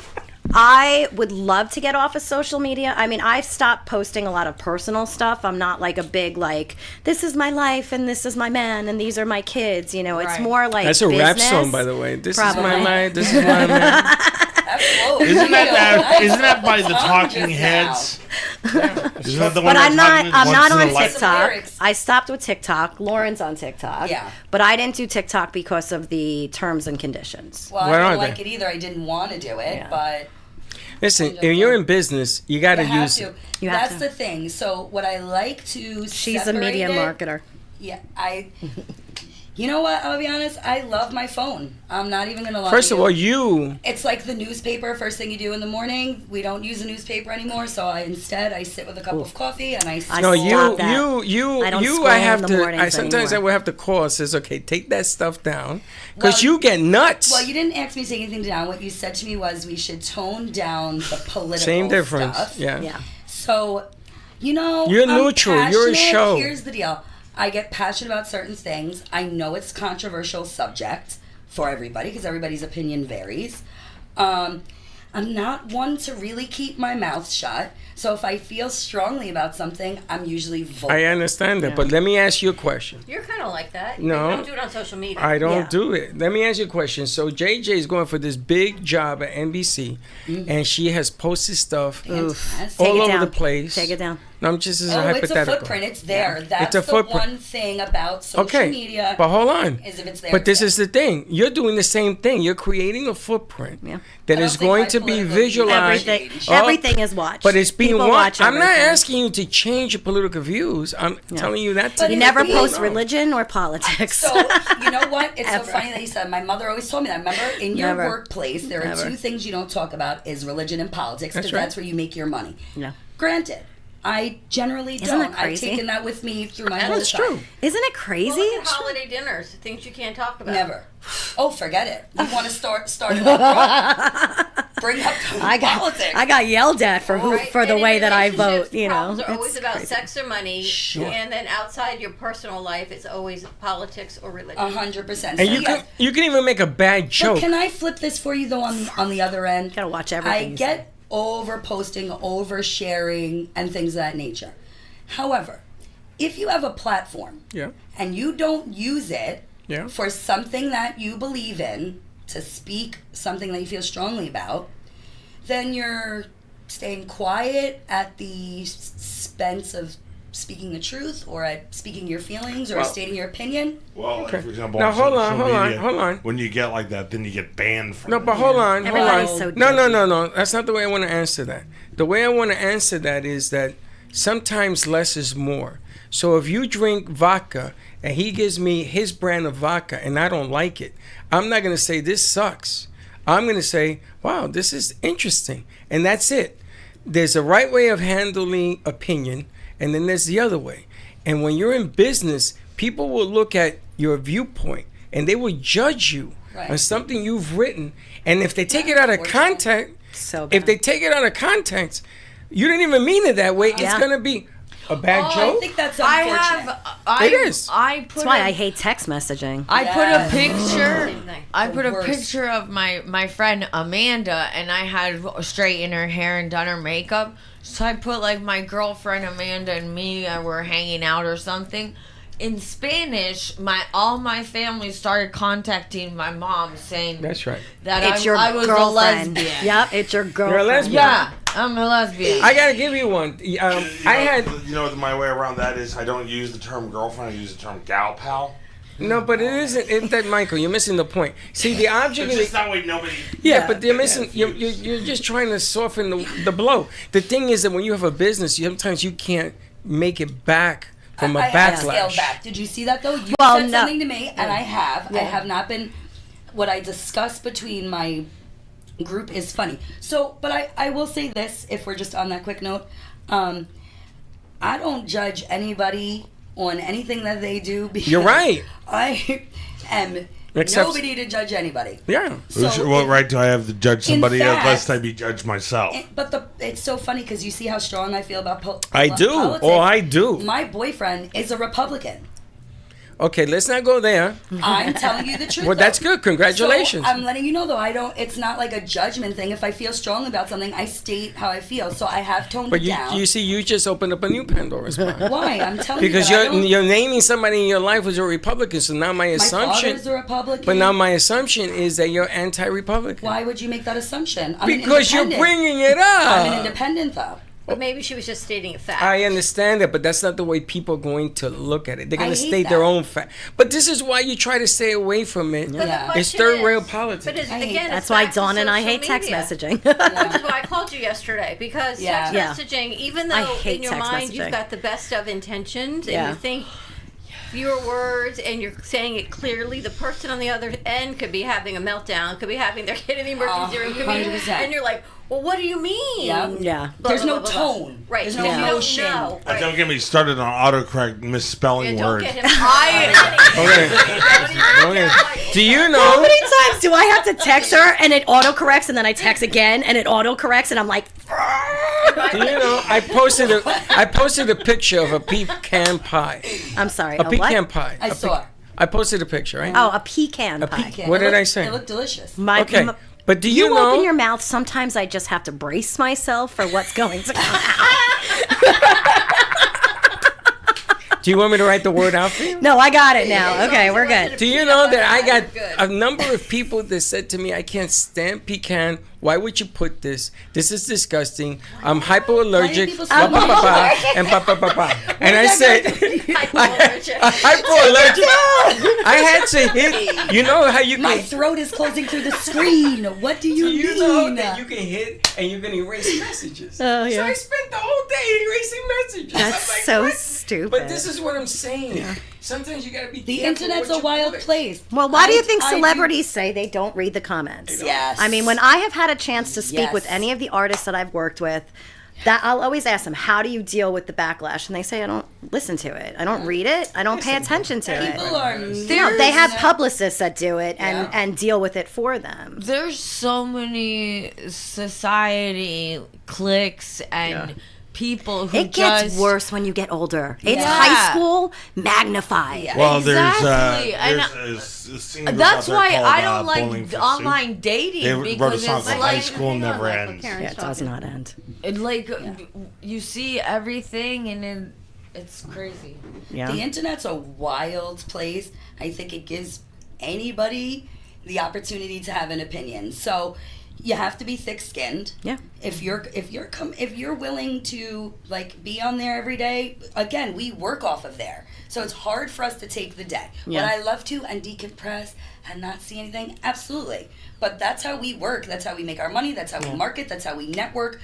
I would love to get off of social media. I mean, I've stopped posting a lot of personal stuff. I'm not like a big like, this is my life and this is my man and these are my kids. You know, it's Right. more like That's a rap business. song, by the way. This Probably. is my mind. This is my man. Isn't that by the Talking Heads? Isn't that the one But I'm not. Talking I'm Heads not once on in a life- TikTok. lyrics. I stopped with TikTok. Lauren's on TikTok. Yeah. But I didn't do TikTok because of the terms and conditions. Well, What I are didn't they? like it either. I didn't want to do it, Yeah. but Listen, if you're in business, you got to you have use to. it. You have That's to. the thing. So what I like to She's a separate media it- marketer. Yeah, You know what? I'll be honest. I love my phone. I'm not even gonna lie. First to of you. all, you. It's like the newspaper. First thing you do in the morning. We don't use a newspaper anymore, so I sit with a cup of coffee and I. I No, stop that. you. I don't You. scroll I in have the to. mornings Sometimes I anymore. would have to call and says, okay, take that stuff down, because Well, you get nuts. Well, you didn't ask me to take anything down. What you said to me was we should tone down the political Same difference. stuff. Yeah. Yeah. So, you know, You're I'm neutral. You're a passionate. show. Here's the deal. I get passionate about certain things. I know it's a controversial subject for everybody because everybody's opinion varies. I'm not one to really keep my mouth shut. So if I feel strongly about something, I'm usually vocal. I understand that, but let me ask you a question. You're kind of like that. No. You don't do it on social media. I don't Yeah. do it. Let me ask you a question. So JJ is going for this big job at NBC, and she has posted stuff Fantastic. Take all it over down. the place. Take it down. No, I'm just as Oh, a it's hypothetical. a footprint. It's there. That's It's a footprint. the one thing about social Okay, media. but hold on. Is if it's there. But this is the thing. You're doing the same thing. You're creating a footprint Yeah. that I is don't think going my to be political visualized. Everything. Oh, Everything is watched. But it's being People watched. watch I'm not everything. asking you to change your political views. I'm telling you that. But You it never is- post No. religion or politics. So, you know what? It's so Ever. funny that you said my mother always told me that. Remember, in your Never. workplace, there are Never. two things you don't talk about is religion and politics because That's right. that's where you make your money. No. Granted, I generally Isn't don't. that I've crazy? taken that with me through my That's whole true. time. Isn't it Well, crazy? look at holiday dinners, things you can't talk about. Never. Oh, forget it. You want to start it up front? Bring up politics. I got yelled at for Right? for the And in way that I relationships, vote. You know, problems are always It's about crazy. sex or money, Sure. and then outside your personal life, it's always politics or religion. 100%. And So, you can even make a bad But joke. can I flip this for you though on the other end? Gotta watch I everything. you say. get over posting, over sharing, and things of that nature. However, if you have a platform Yeah. and you don't use it Yeah. for something that you believe in, to speak something that you feel strongly about, then you're staying quiet at the expense of speaking the truth or at speaking your feelings or Well- stating your opinion. Well, Okay. for example, Now, on hold on, social hold on, media, hold on. When you get like that, then you get banned from No, it. but hold on, hold Everybody's on. so No. That's not the way I want to answer that. The way I want to answer that is that sometimes less is more. So if you drink vodka and he gives me his brand of vodka and I don't like it, I'm not going to say this sucks. I'm going to say, wow, this is interesting. And that's it. There's a right way of handling opinion, and then there's the other way. And when you're in business, people will look at your viewpoint, and they will judge you on something you've written. And if they take it out of context, you didn't even mean it that way. It's going to be a bad joke. I think that's unfortunate. It is. That's why I hate text messaging. I put a picture. I put a picture of my friend Amanda, and I had straightened her hair and done her makeup. So I put like my girlfriend Amanda and me were hanging out or something. In Spanish, all my family started contacting my mom saying that's right that I was girlfriend. a lesbian. Yep, it's your girlfriend. You're a lesbian. Yeah, I'm a lesbian. I gotta give you one. My way around that is I don't use the term girlfriend. I use the term gal pal. No, but it isn't. It's that, Michael. You're missing the point. See, the object It's is just that way nobody. Yeah, but they're missing. You're just trying to soften the blow. The thing is that when you have a business, sometimes you can't make it back from a I have backlash. scaled back. Did you see that though? You Well, said no. something to me, and I have. Yeah. I have not been. What I discussed between my group is funny. So, but I will say this, if we're just on that quick note, I don't judge anybody on anything that they do. Because You're right. I am nobody to judge anybody. Yeah. So What right do I have to judge somebody fact- unless I be judged myself? But it's so funny because you see how strong I feel about I do. politics. Oh, I do. My boyfriend is a Republican. Okay, let's not go there. I'm telling you the truth. Well, though. that's good. Congratulations. So I'm letting you know, though, it's not like a judgment thing. If I feel strong about something, I state how I feel. So I have toned But it down. you see, you just opened up a new Pandora's box. Why? I'm telling Because you. Because you're naming somebody in your life who's a Republican. So now my assumption. father's a Republican. But now my assumption is that you're anti-Republican. Why would you make that assumption? I'm an Because you're independent. bringing it up. I'm an independent, though. But maybe she was just stating a fact. I understand that, but that's not the way people are going to look at it. They're going I to hate state their that. own fact. But this is why you try to stay away from it. But the It's question third is- rail politics. But again, That's it's why back to Dawn and I social hate text media. messaging. That's why I called you yesterday, because Yeah. text messaging, even I though hate in your text mind messaging. you've got the best of intentions and Yeah. you think fewer words and you're saying it clearly, the person on the other end could be having a meltdown, could be having their kid in the emergency room, could be, 100%. and you're like, well, what do you mean? Yeah. Blah, There's blah, no blah, blah, blah. tone. Right. There's If no you emotion. don't know. And don't get me started on autocorrect misspelling Don't words. get him. Okay. Do you know? How many times do I have to text her and it autocorrects and then I text again and it autocorrects and I'm like, Do you know? I posted a picture of a pecan pie. I'm sorry. A pecan what? pie. I saw it. I posted a picture, right? Oh, a pecan pie. What did I say? It looked delicious. Okay. But do you know? open your mouth. Sometimes I just have to brace myself for what's going to come out. Do you want me to write the word out for you? No, I got it now. Okay, we're good. Do you know that I got a number of people that said to me, I can't stand pecan. Why would you put this? This is disgusting. I'm hypoallergic. I'm And And I said, hypoallergic. I had to hit. You know how you My can. throat is closing through the screen. What do you Do you mean? know that you can hit and you can erase messages? Oh, So yeah. I spent the whole day erasing messages. That's I'm like, so what? stupid. But this is what I'm saying. Sometimes you gotta be. The careful internet's what a you wild put. place. Well, why do you think I do- celebrities say they don't read the comments? Yes. I mean, when I have had a chance to speak Yes. with any of the artists that I've worked with, that I'll always ask them, how do you deal with the backlash? And they say, I don't listen to it. I don't read it. I don't pay attention to it. People are. No, they have publicists that do it and deal with it for them. There's so many society cliques and people who It gets just worse when you get older. It's Yeah. high school magnified. Well, Exactly. And there's a singer that's out there why called, I don't Bowling like for online Soup. dating They wrote a because song it's called like High School Never Ends. Yeah, it does not end. like you see everything and it's crazy. Yeah. The internet's a wild place. I think it gives anybody the opportunity to have an opinion. So you have to be thick-skinned. Yeah. If you're willing to like be on there every day, again, we work off of there. So it's hard for us to take the day. Yeah. Would I love to and decompress and not see anything? Absolutely. But that's how we work. That's how we make our money. That's how we market. That's how we network.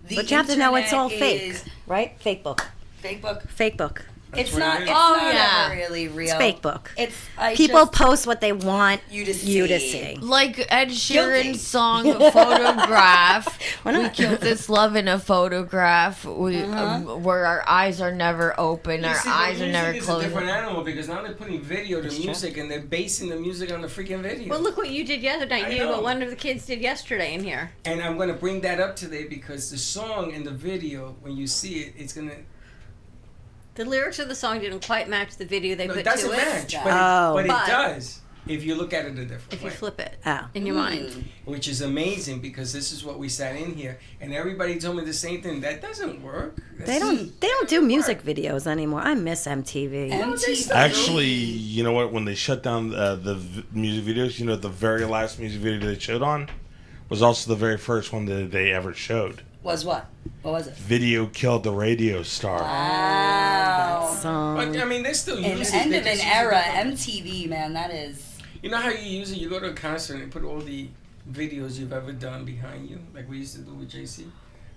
The But you have to know it's all internet fake, is right? Fake book. fake book. Fake book. It's what not. it It's is. not ever really real. It's fake book. It's People post what they want you to see. Like Ed Guilty. Sheeran's song "Photograph." Why We not? killed this love in a photograph. Where our eyes are never open, our eyes are never It's a closed. different animal because now they're putting video to music and they're basing the music on the freaking video. Well, look what you did yesterday. I You know what know. one of the kids did yesterday in here. And I'm gonna bring that up today because the song and the video, when you see it, it's gonna. The lyrics of the song didn't quite match the video they No, put it doesn't to match, it. but it does if you look at it a different If way. you flip it Oh. in your mind. Which is amazing because this is what we sat in here and everybody told me the same thing. That doesn't work. They don't do music videos anymore. I miss MTV. Actually, you know what? When they shut down the music videos, you know, the very last music video they showed on was also the very first one that they ever showed. Was what? What was it? Video killed the radio star. Wow. But I mean, they still An use it. end They of an just use it era. different. MTV, man, that is. You know how you use it? You go to a concert and put all the videos you've ever done behind you, like we used to do with JC.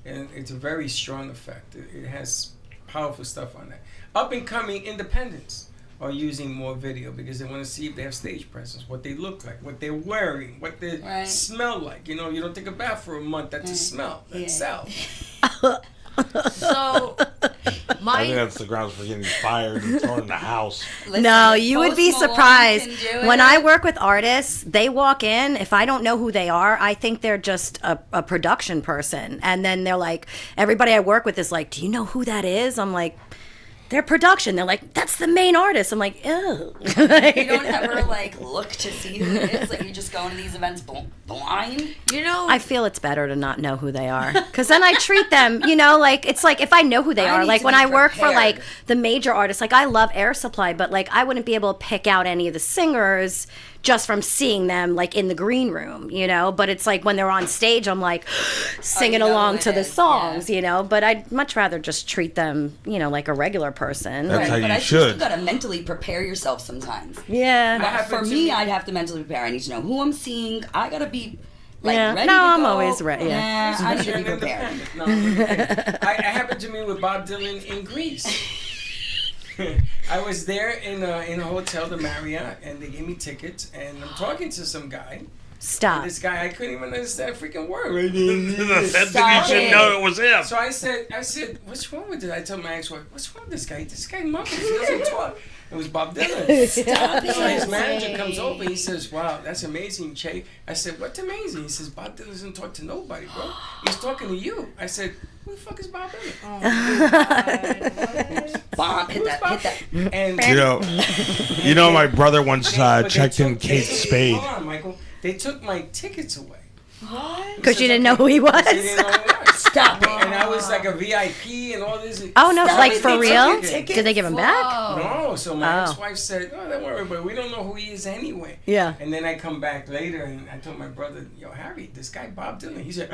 And it's a very strong effect. It has powerful stuff on that. Up and coming independents are using more video because they want to see if they have stage presence, what they look like, what they're wearing, what they smell like. You know, you don't take a bath for a month. That's a smell. That sells. So, I think that's the grounds for getting fired and thrown in the house. No, you would be Post Malone surprised. can do When it. I work with artists, they walk in. If I don't know who they are, I think they're just a production person. And then they're like, everybody I work with is like, do you know who that is? I'm like, they're production. They're like, that's the main artist. I'm like, ew. You don't ever like look to see who it is. Like you just go into these events blind. You know, I feel it's better to not know who they are because then I treat them, you know, like it's like if I know who they I are, need like to when be I work for prepared. like the major artists, like I love Air Supply, but like I wouldn't be able to pick out any of the singers just from seeing them like in the green room, you know, but it's like when they're on stage, I'm like singing know along who to it the is, songs, you know, but I'd much rather just treat them, you know, like a regular person. That's how But I you think you should. gotta mentally prepare yourself sometimes. Yeah. But for me, I'd have to mentally prepare. I need to know who I'm seeing. I gotta be like Yeah. ready No, to I'm go. always ready, yeah. Nah, I need to be You're an prepared. independent. No, it happened to me with Bob Dylan in Greece. I was there in a hotel, the Marriott, and they gave me tickets, and I'm talking to some guy. Stop. And this guy, I couldn't even understand a freaking word. That thing you should know it was him. So I said, what's wrong with it? I told my ex-wife, what's wrong with this guy? This guy mumbles. He doesn't talk. It was Bob Dylan. Stop So his it. manager comes over. He says, "Wow, that's amazing, Che." I said, "What's amazing?" He says, "Bob Dylan doesn't talk to nobody, bro. He's talking to you." I said, "Who the fuck is Bob Dylan?" Bomb, hit that. And You know, my brother once But they checked in took- Kate they- Spade. Hold on, Michael. They took my tickets away. Because you didn't know who he was. They didn't know who it was. Stop it. And I was like a VIP and all this. Oh no, Stop like it. for They real? took your tickets? Did they give him back? No, so my Oh. ex-wife said, "Oh, don't worry, but we don't know who he is anyway." Yeah. And then I come back later and I told my brother, "Yo, Harry, this guy Bob Dylan." He said,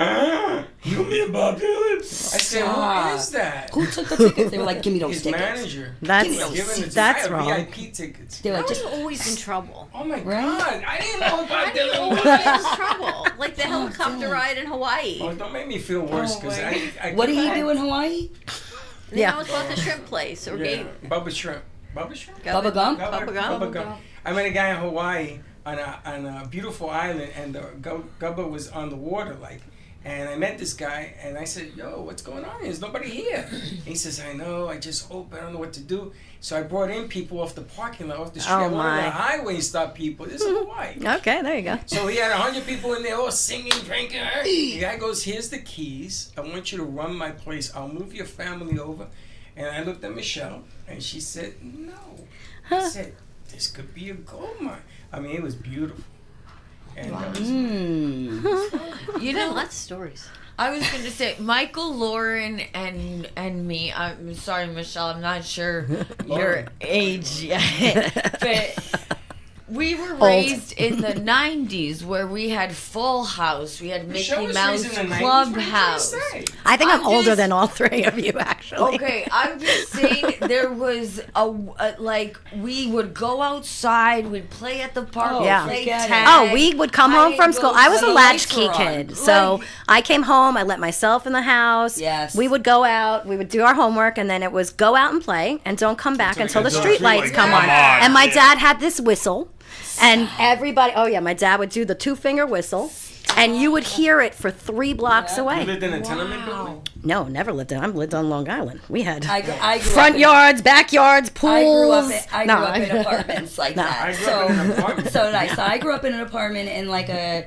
"You mean Bob Dylan?" I said, "Who is that?" Who took the tickets? They were like, give me those His tickets. manager. That's He was giving it to that's me. I wrong. had VIP tickets. They were I like, was just always in trouble. Oh my Right? God! I didn't know Bob I didn't know Dylan why I was. was in trouble. Like the helicopter ride in Hawaii. Oh, don't make me feel worse because I. what did he do in Hawaii? Yeah. I was about the shrimp place or Yeah, game. Bubba Shrimp. Bubba Shrimp. Bubba Gump? Bubba Gump. I met a guy in Hawaii on a beautiful island, and the Gubba was on the water, like. And I met this guy, and I said, "Yo, what's going on? There's nobody here." He says, "I know. I just opened. I don't know what to do." So I brought in people off the parking lot, off the street. Oh, I went on my. the highway and stopped people. This is Hawaii. Okay, there you go. So he had 100 people in there all singing, drinking. The guy goes, "Here's the keys. I want you to run my place. I'll move your family over." And I looked at Michelle, and she said, "No." I said, "This could be a gold mine." I mean, it was beautiful. And that was You know, Lots of stories. I was going to say Michael, Lauren, and me. I'm sorry, Michelle. I'm not sure your age yet, but We were raised in the 90s where we had Full House, we had Mickey Mouse Clubhouse. I think I'm older than all three of you, actually. Okay, I'm just saying there was like we would go outside, we'd play at the park, play tag. Oh, we would come home from school. I was a latchkey kid, so I came home. I let myself in the house. Yes. We would go out. We would do our homework, and then it was go out and play, and don't come back until the street lights come on. And my dad had this whistle. And everybody, my dad would do the 2-finger whistle, and you would hear it for 3 blocks away. You lived in a tenement building? No, never lived in. I lived on Long Island. We had I grew front yards, backyards, pools. I grew up in apartments like that. I grew up in an apartment. So nice. So I grew up in an apartment in like a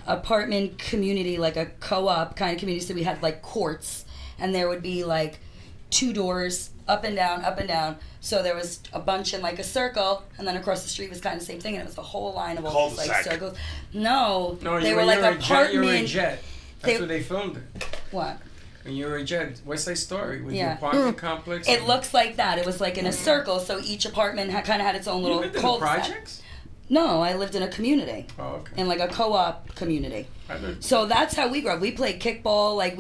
apartment community, like a co-op kind of community. So we had like courts, and there would be like 2 doors up and down, up and down. So there was a bunch in like a circle, and then across the street was kind of the same thing, and it was a whole line of all these like circles. No, they were like apartment. You were a jet. That's where they filmed it. What? When you were a jet, West Side Story with your apartment complex. It looks like that. It was like in a circle, so each apartment kind of had its own little cul-de-sac. Projects? No, I lived in a community. Oh, okay. In like a co-op community. So that's how we grew up. We played kickball. Like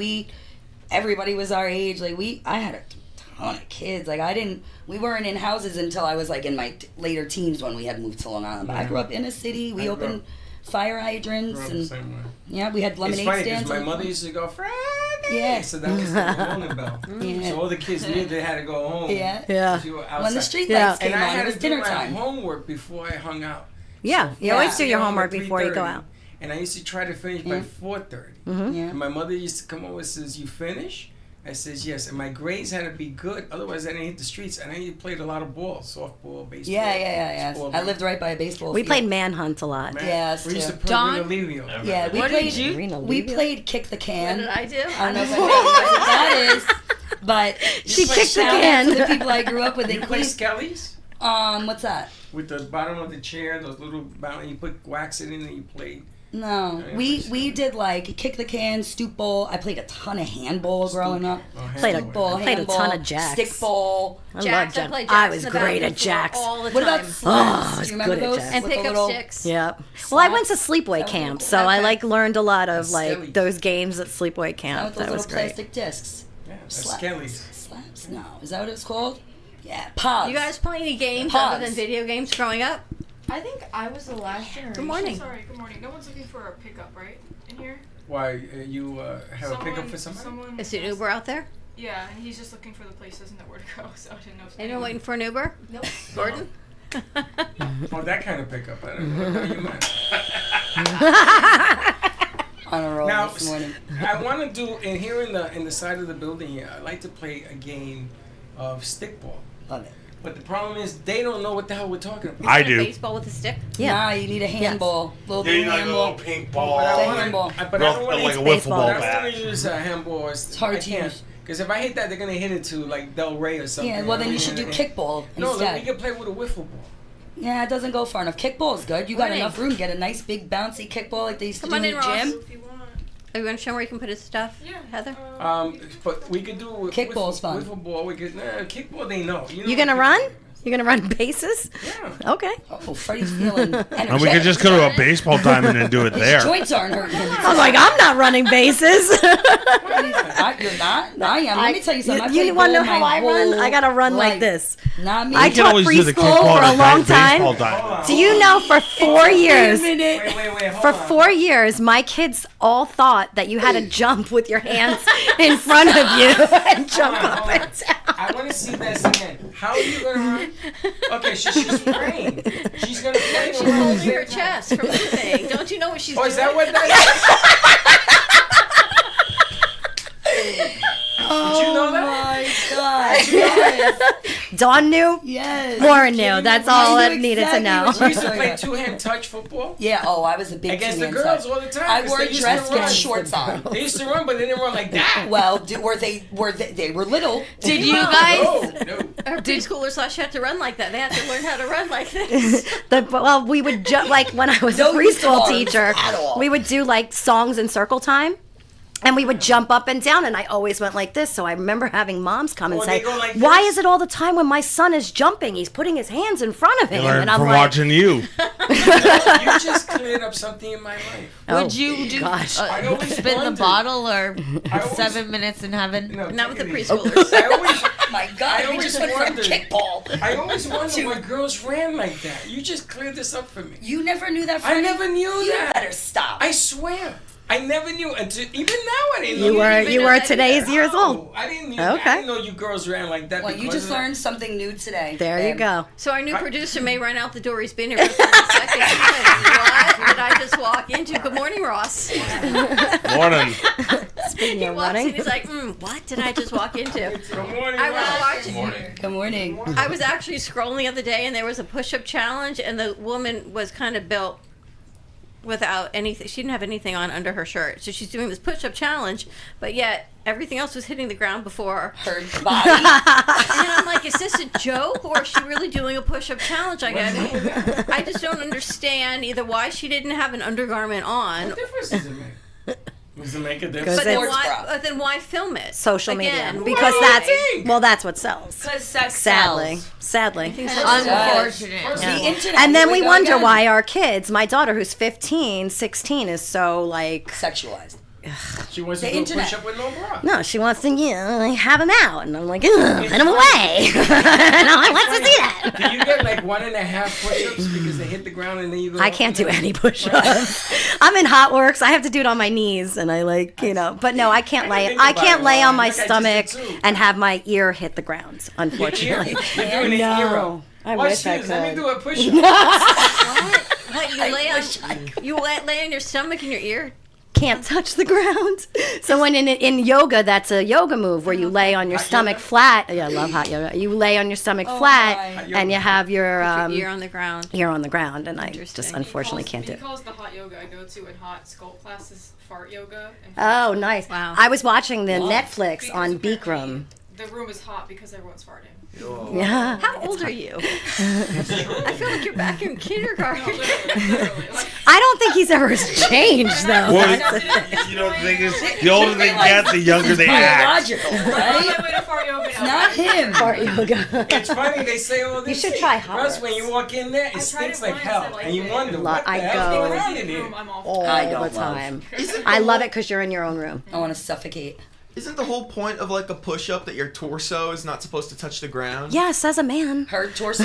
everybody was our age. Like I had a ton of kids. Like we weren't in houses until I was like in my later teens when we had moved to Long Island. But I grew up in a city. We opened fire hydrants and we had lemonade stands. It's funny because my mother used to go, Freddie! Yeah. So that was the morning bell. Yeah. So all the kids knew they had to go home. Yeah. When the street lights came on, it was dinner time. And I had to do my homework before I hung out. Yeah, you always do your homework before you go out. And I used to try to finish by 4:30. And my mother used to come over and says, "You finish?" I says, "Yes." And my grades had to be good, otherwise I didn't hit the streets. And I played a lot of ball, softball, baseball. Yeah. I lived right by a baseball We field. played manhunt a lot. Yes, we used to play Reno. Yeah, we played kick the can. What did I do? I don't know if anybody knows what that is, but she kicked the can. To the people I grew up with. You play Skellies? What's that? With the bottom of the chair, those little you put wax it in and you played. No, we did like kick the can, stoop ball. I played a ton of handball growing up. Played a ton of jacks. Stick ball. I loved jacks. I was great at jacks. What about slams? Do you remember those? And pick up sticks. Yeah. Well, I went to sleepaway camp, so I learned a lot of those games at sleepaway camp. That was great. Plastic discs. Yeah, Skellies. Slaps? No, is that what it's called? Yeah, pods. You guys play any games other than video games growing up? I think I was the last generation. Good morning. Sorry, good morning. No one's looking for a pickup, right? In here? Why, you have a pickup for somebody? Is it Uber out there? Yeah, and he's just looking for the place, doesn't know where to go, so I didn't know if anyone waiting for an Uber? Nope. Gordon? Oh, that kind of pickup. I don't know what you meant. On a roll now, this morning. I want to do, and here in the side of the building here, I like to play a game of stickball. Love it. But the problem is they don't know what the hell we're talking about. I do. Baseball with a stick? Yeah. Nah, you need a handball. You need like a little pink ball. But I don't want like a wiffle ball bat. bat. I don't use a handball. It's hard to use. Because if I hit that, they're going to hit it to like Del Rey or something. Yeah, well then you should do kickball No, instead. we can play with a wiffle ball. Yeah, it doesn't go far enough. Kickball is good. You got enough room to get a nice big bouncy kickball like they used to do in the gym. Are you going to show where you can put his stuff, Heather? But we could do kickball's fun. Wiffle ball. We could kickball. They know. You gonna run? You gonna run bases? Yeah. Okay. Oh, Freddie's feeling energetic. And we could just go to a baseball diamond and do it there. His joints aren't hurting. I was like, I'm not running bases. You're not? I am. Let me tell you something. You want to know how I run? I gotta run like this. Not me. I taught preschool for a long time. Do you know for 4 years? For 4 years, my kids all thought that you had to jump with your hands in front of you and jump up and down. I want to see this again. How are you gonna run? Okay, she's praying. She's gonna play. She's holding her chest from the thing. Don't you know what she's doing? Oh, is that what that is? Did you know that? Oh my God! Yes. Dawn knew? Yes. Lauren knew. That's all I needed to know. We used to play two-hand touch football. Yeah. Oh, I was a big against the two-hand girls touch. all the time. I wore a dress with shorts on. They used to run, but they didn't run like that. Well, they were little. Did you guys? No. Our preschoolers thought you had to run like that. They had to learn how to run like this. Well, we would like when I was a preschool teacher, we would do like songs in circle time. And we would jump up and down, and I always went like this. So I remember having moms come and Oh, say, they go like "Why this? is it all the time when my son is jumping, he's putting his hands in front of him?" You learned And I'm from like, watching you. You just cleared up something in my life. Would you do gosh. I always spin the wondered. bottle or I always- 7 minutes in heaven? No, Not with the take it easy. preschoolers. I always, My God, we always just went from wondered. kickball. I always wondered why girls ran like that. You just cleared this up for me. You never knew that. I Freddie? never knew You that. better stop. I swear. I never knew until even now I didn't know. You were today's years old. No, I didn't. Okay. I didn't know you girls ran like that. Well, you because just of that. learned something new today. There you go. So our new producer may run out the door. He's been here for 30 seconds. What did I just walk into? Good morning, Ross. Morning. Speaking He of walks running. in. He's like, what did I just walk into? Good morning. I was Ross. watching. Good morning. I was actually scrolling the other day, and there was a push-up challenge, and the woman was kind of built without anything. She didn't have anything on under her shirt, so she's doing this push-up challenge, but yet everything else was hitting the ground before her body. And I'm like, is this a joke, or is she really doing a push-up challenge? I just don't understand either why she didn't have an undergarment on. What difference does it make? Does it make a difference? But then why film it? Social Again, media, because that's what sells. Because sex Sadly, sells. sadly, Unfortunate. The internet. And then we go wonder again. why our kids, my daughter who's 15, 16, is so like sexualized. She wants The to do a internet. push-up with no bra. No, she wants to, have them out, and I'm like, ugh, and I'm away. And I'm like, what's to see that? Do you get like 1.5 push-ups because they hit the ground and then you go? I can't do any push-ups. I'm in hot works. I have to do it on my knees, and I but no, I can't lay. I can't lay on my stomach and have my ear hit the ground. Unfortunately, You're doing an ear no. up. I Watch wish I this. Let me could. do a push-up. What, you lay on your stomach and your ear? Can't touch the ground. So when in yoga, that's a yoga move where you lay on your stomach flat. Yeah, I love hot yoga. You lay on your stomach flat, and you have your ear on the ground. Ear on the ground, and I just unfortunately can't do He it. calls the hot yoga I go to in hot sculpt classes fart yoga. And Oh, nice. Wow. I was watching the Netflix Because on apparently Bikram. The room is hot because everyone's farting. Yeah. How old are you? I feel like you're back in kindergarten. I don't think he's ever changed though. Well, That's the thing. you know, the thing is, the older they get, the younger they act. Biological, right? It's not him. Fart yoga. It's funny they say all this. You should try hot Russ, works. when you walk in there, it stinks like hell, and you wonder Lo- what the I hell's go- going on in here. All I the don't time. love. I love it because you're in your own room. I want to suffocate. Isn't the whole point of like a push-up that your torso is not supposed to touch the ground? Yeah, says a man. Her torso.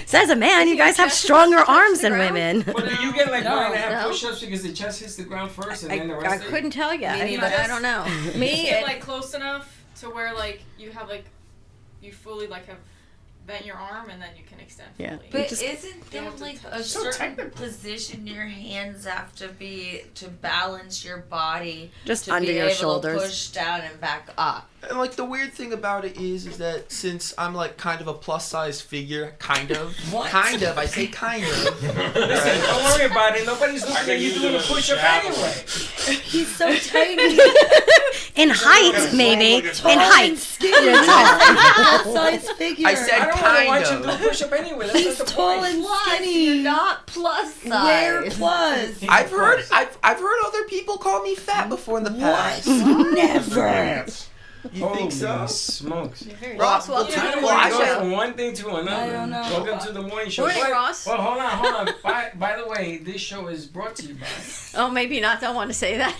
Says a man. You guys have stronger arms than women. But do you get like No. 1.5 No. push-ups because the chest hits the ground first and then the I rest? couldn't tell you. Me neither. I don't know. Me, Get like close enough to where like you have like you fully like have bent your arm and then you can extend fully. Yeah. But Just- isn't there have to like touch. a So certain technical. position your hands have to be to balance your body Just to under be your able shoulders. to push down and back up? And like the weird thing about it is that since I'm like kind of a plus-size figure, kind of, I say kind of. Listen, don't worry about it. Nobody's looking at you doing a push-up anyway. He's so tiny. In height, maybe. In height. Skinny. You're tall. Size figure. I said I don't want to watch kind him do a of. push-up anyway. That's He's not the tall point. and Plus, skinny. you're not plus size. Where plus? I've heard other people call me fat before in the past. Never. You think so? Holy smokes. Ross, Well, welcome well, to the Well, morning I go show. from one thing to another. I don't know. Welcome to the morning show. Morning, But- Ross. Well, hold on. By the way, this show is brought to you by Oh, maybe not. Don't want to say that.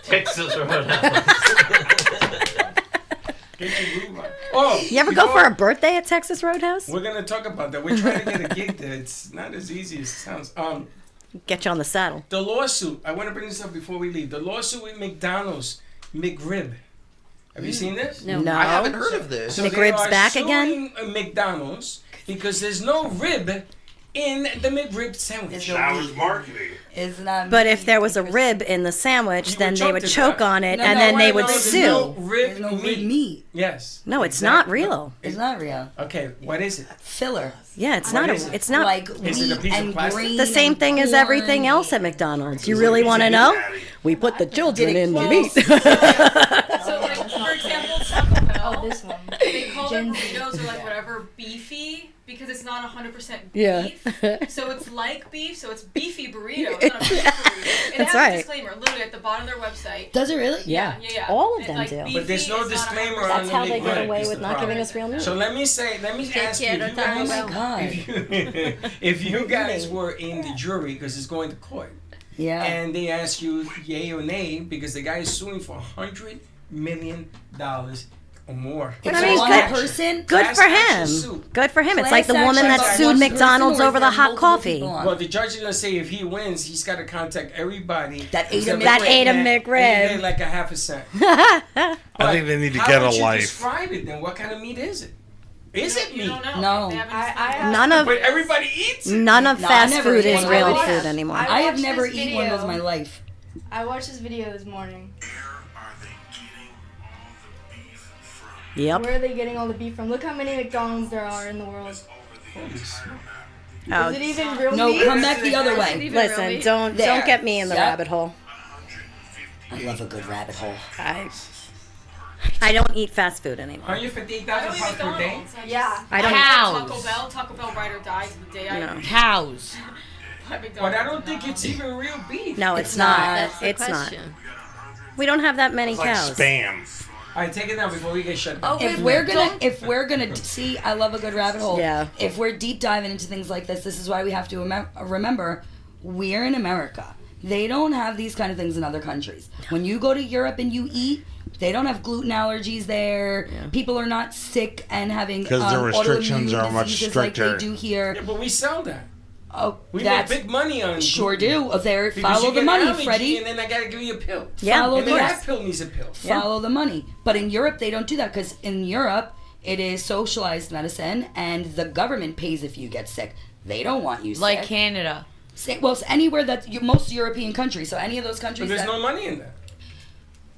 Texas Roadhouse. Get your groove on. Oh, You ever go for a birthday at Texas Roadhouse? We're gonna talk about that. We're trying to get a gig there. It's not as easy as it sounds. Get you on the saddle. The lawsuit. I want to bring this up before we leave. The lawsuit with McDonald's McRib. Have you seen this? No. I haven't heard of this. So McRib's they are back suing again? McDonald's because there's no rib in the McRib sandwich. That was marketing. It's not. But if there was a rib in the sandwich, You then would they choke would to choke death. on it, No, and no, then they would There's sue. no rib There's no meat. red meat. Yes. No, it's exactly. not real. It's not real. Okay, what is it? Filler. Yeah, it's What not. is it? It's not Like Is it a wheat piece of and plastic? green the same and thing as corn. everything else at McDonald's. You really want to know? We put the children in the meat. So like for example, Taco Bell, Oh, this one. they call their Gen Z. burritos or like whatever beefy because it's not 100% beef. Yeah. So it's like beef, so it's beefy burrito. It's not a beef burrito. It That's has right. a disclaimer literally at the bottom of their website. Does it really? Yeah. Yeah. All of It's them like do. beefy But there's no is not disclaimer 100%. on That's how they get Right, away is with the not giving problem. us real news. So let me ask you, Oh my God. if you guys were in the jury, because it's going to court, Yeah. and they ask you yay or nay, because the guy is suing for $100 million or more. It's I mean, one good- person. Good Class for action him. suit. Good for him. It's Class like the woman action that by sued one McDonald's person, or over is the there hot multiple coffee. people on? Well, the judge is gonna say if he wins, he's got to contact everybody That ate a except That for ate a Matt, McRib. and he paid like a half a cent. I think they need to How get would a you life. describe it then? What kind of meat is it? Is it You meat? don't know. No. They haven't I None of But everybody eats it. none of No, I fast never food ate is one. real I watched- food anymore. I have watched never this eaten one of those in my video. life. I watched this video this morning. Yep. Where are they getting all the beef from? Look how many McDonald's there are in the world. Oh, Is it even real No, meat? come back the other way. listen, don't There. get me in the Yep. rabbit hole. I love a good rabbit hole. I don't eat fast food anymore. Are you for I don't 8,000 eat pounds per day? McDonald's. Yeah. I don't. Taco Bell ride or die to the day I No. Cows. But I don't think it's even real beef. No, it's not. It's not. We don't have that many It's like cows. spam. All right, take it down before we get shut down. If we're gonna see, I love a good rabbit hole. Yeah. If we're deep diving into things like this is why we have to remember we're in America. They don't have these kind of things in other countries. When you go to Europe and you eat, they don't have gluten allergies there. Yeah. People are not sick and having 'Cause the restrictions autoimmune are much diseases like stricter. they do here. Yeah, but we sell that. Oh, We make big money on Sure gluten. do. There, Because follow you the get money, allergy, Freddie. And then I gotta give you a pill. Yeah. Follow And the then money. that pill needs a pill. Follow the money. But in Europe, they don't do that because in Europe, it is socialized medicine, and the government pays if you get sick. They don't want you Like sick. Canada. Well, it's anywhere that most European countries. So any of those But countries. there's that, no money in that.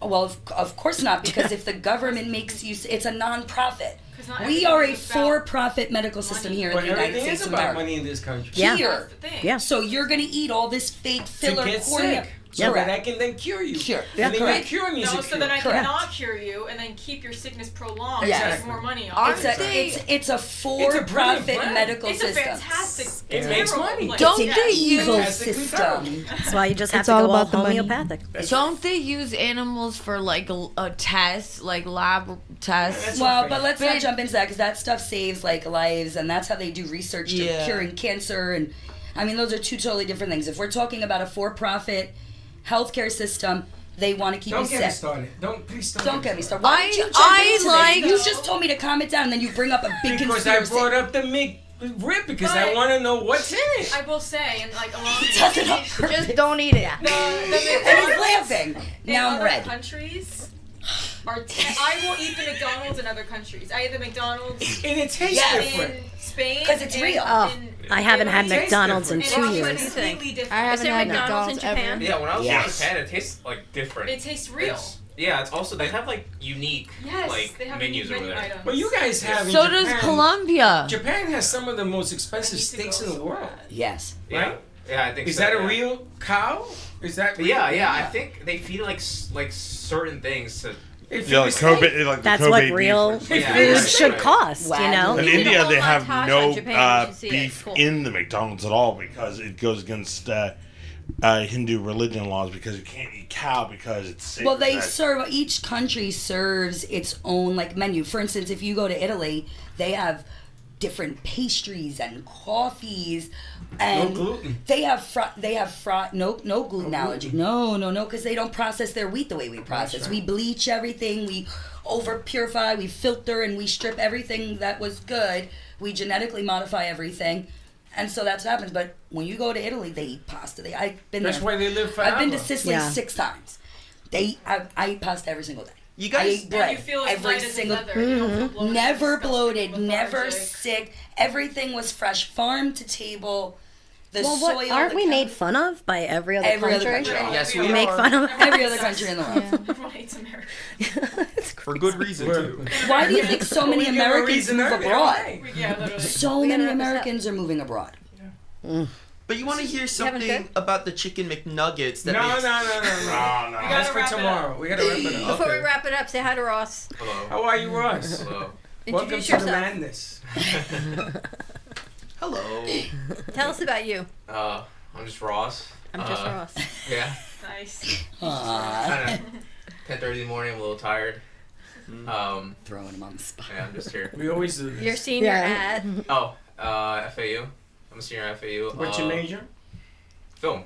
Well, of course not, because if the government makes you, it's a non-profit. not We are a everything is about for-profit medical system here in But the United everything States is of about America. money in this country. Yeah. Here. That's the thing. Yeah. So you're gonna eat all this fake filler To get cornea. sick. So Correct. that I can then cure you. Cure. And then Correct. your cure needs No, a so cure. then I Correct. cannot cure you and then keep your sickness prolonged Yes. and make more money on It's it. a for-profit plan. medical It's a system. fantastic. It makes terrible money. place. Don't It's they an evil use- system. That's why you just have It's to all go all about the money. homeopathic. Don't they use animals for like a test, like lab tests? Well, but let's not jump into that because that stuff saves like lives, and that's how they do research to Yeah. curing cancer. And I mean, those are two totally different things. If we're talking about a for-profit healthcare system, they want to keep Don't you get me sick. started. Please Don't get me started. I- Why did you jump I into like- this? You just told me to calm it down, and then you bring up a big Because conspiracy. I brought up the McRib because I But- want to know what's in it. I will say, and like along Does it on purpose. Just don't eat it. And he's laughing. Now I'm other red. countries are I will eat the McDonald's in other countries. I eat the McDonald's And it tastes Yes. different. in Spain 'Cause it's and real. Oh, I haven't had It tastes McDonald's in different. 2 and years. It's completely different. I haven't there had McDonald's in McDonald's ever. Japan? Yeah, when I was Yes. in Japan, it tastes like different. It tastes real. Yeah, it's also they have like unique Yes, like they have menus unique over menu there. items. But you guys have in So Japan, does Colombia. Japan has some of the most expensive I need to steaks go in the so world. bad. Yes. Yeah, Right? yeah, I think Is so, that a yeah. real cow? Is that real? Yeah, I think they feed like certain things to. If Yeah, you like say- Kobe, like the That's Kobe what beef real or something. Yeah, food right, should right. cost, you know? In You need a India, whole they have montage no on Japan, you should see it. beef Cool. in the McDonald's at all because it goes against Hindu religion laws because you can't eat cow because it's sick. Well, they serve, each country serves its own like menu. For instance, if you go to Italy, they have different pastries and coffees, and No gluten. they have no gluten allergy. No, because they don't process their wheat the way we process. right. We bleach everything, we over purify, we filter, and we strip everything that was good. We genetically modify everything. And so that's what happens. But when you go to Italy, they eat pasta. I've been That's there. why they live I've been to forever. Sicily Yeah. 6 times. I eat pasta every single day. You I guys, eat And bread you feel as every light as a single. feather. You don't feel bloated, Never disgusting, bloated, never lethargic. sick. Everything was fresh, farm to table. The Well, soil. what, aren't the we chem- made fun of by every other Every country? other country. Yes, we we make are. fun of Every other country in the world. Everyone hates America. for good reason too. Why do you think so many We give a Americans reason move every abroad? day. Yeah, literally. So We many gotta wrap this up. Americans are moving abroad. But you want to hear having something food? about the chicken McNuggets? That No, makes, no. No. That's for wrap it up. tomorrow. We gotta wrap it up. Before we Okay. wrap it up, say hi to Ross. Hello. How are you, Ross? Hello. Welcome Introduce to the yourself. madness. Hello. Tell us about you. I'm just Ross. I'm just Ross. Yeah. Nice. Kind of 10:30 in the morning. I'm a little tired. Throwing him on the spot. Yeah, I'm just here. We always do this. Your senior at. Oh, FAU. I'm a senior at FAU. What's your major? Film.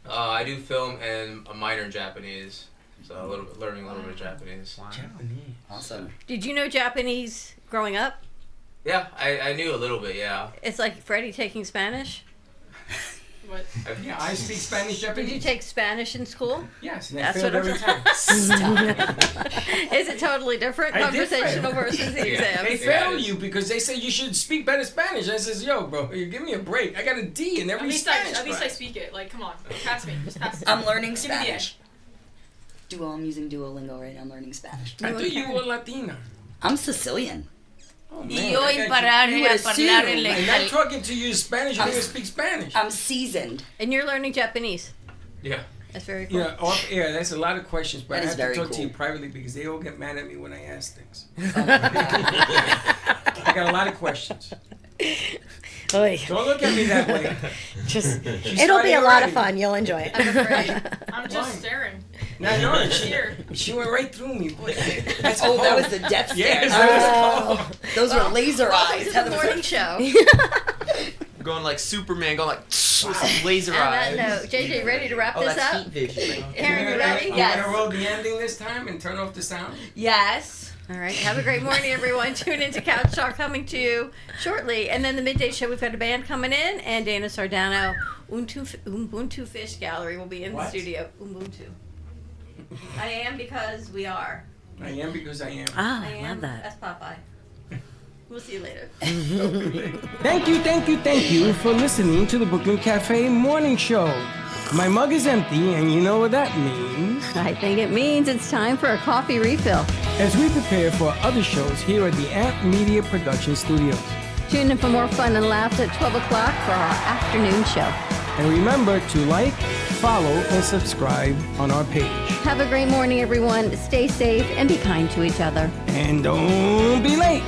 I do film and a minor in Japanese. So learning a little bit of Japanese. Wow. Japanese. Awesome. Did you know Japanese growing up? Yeah, I knew a little bit. Yeah. It's like Freddie taking Spanish. What? Yeah, I speak Spanish, Japanese. Did you take Spanish in school? Yes, and I That's failed what I'm every time. Is it totally different? I did Conversational fail. versus the exam. They fail you because they say you should speak better Spanish. I says, yo, bro, you give me a break. I got a D in every Spanish At least I class. speak it. Like, come on. Pass me. Just pass it. I'm learning Give me the Spanish. I'm using Duolingo right now. I'm learning Spanish. I thought you were Latina. I'm Sicilian. Oh, Y yo imparable a parlare And I'm legal. talking to you in Spanish. You don't even speak Spanish. I'm seasoned. And you're learning Japanese. Yeah. That's very cool. Yeah, off air, that's a lot of questions, but That I is have to very talk to cool. you privately because they all get mad at me when I ask things. Oh, I got a lot of questions. Don't look at me that way. It'll be a lot of fun. You'll enjoy it. I'm afraid. I'm just staring. No, Here. she went right through me. Boy. That's Oh, that cold. was the death stare. Yes, that was cold. Those were laser Welcome eyes. to Heather the was morning like- show. Going like Superman, going like with laser On eyes. that note, JJ, ready to wrap Oh, this that's up? heat vision. Karen, you ready? You gonna roll the ending this time and turn off the sound? Yes. All right. Have a great morning, everyone. Tune into Couch Talk coming to you shortly. And then the midday show, we've got a band coming in, and Dana Sardano, Ubuntu Fish Gallery will be in the studio. Ubuntu. I am because we are. I am because I am. Ah, I I am. love that. That's Popeye. We'll see you later. Thank you for listening to the Brooklyn Cafe Morning Show. My mug is empty, and you know what that means. I think it means it's time for a coffee refill. As we prepare for other shows here at the Amp Media Production Studios. Tune in for more fun and laughs at 12 o'clock for our afternoon show. And remember to like, follow, and subscribe on our page. Have a great morning, everyone. Stay safe and be kind to each other. And don't be late.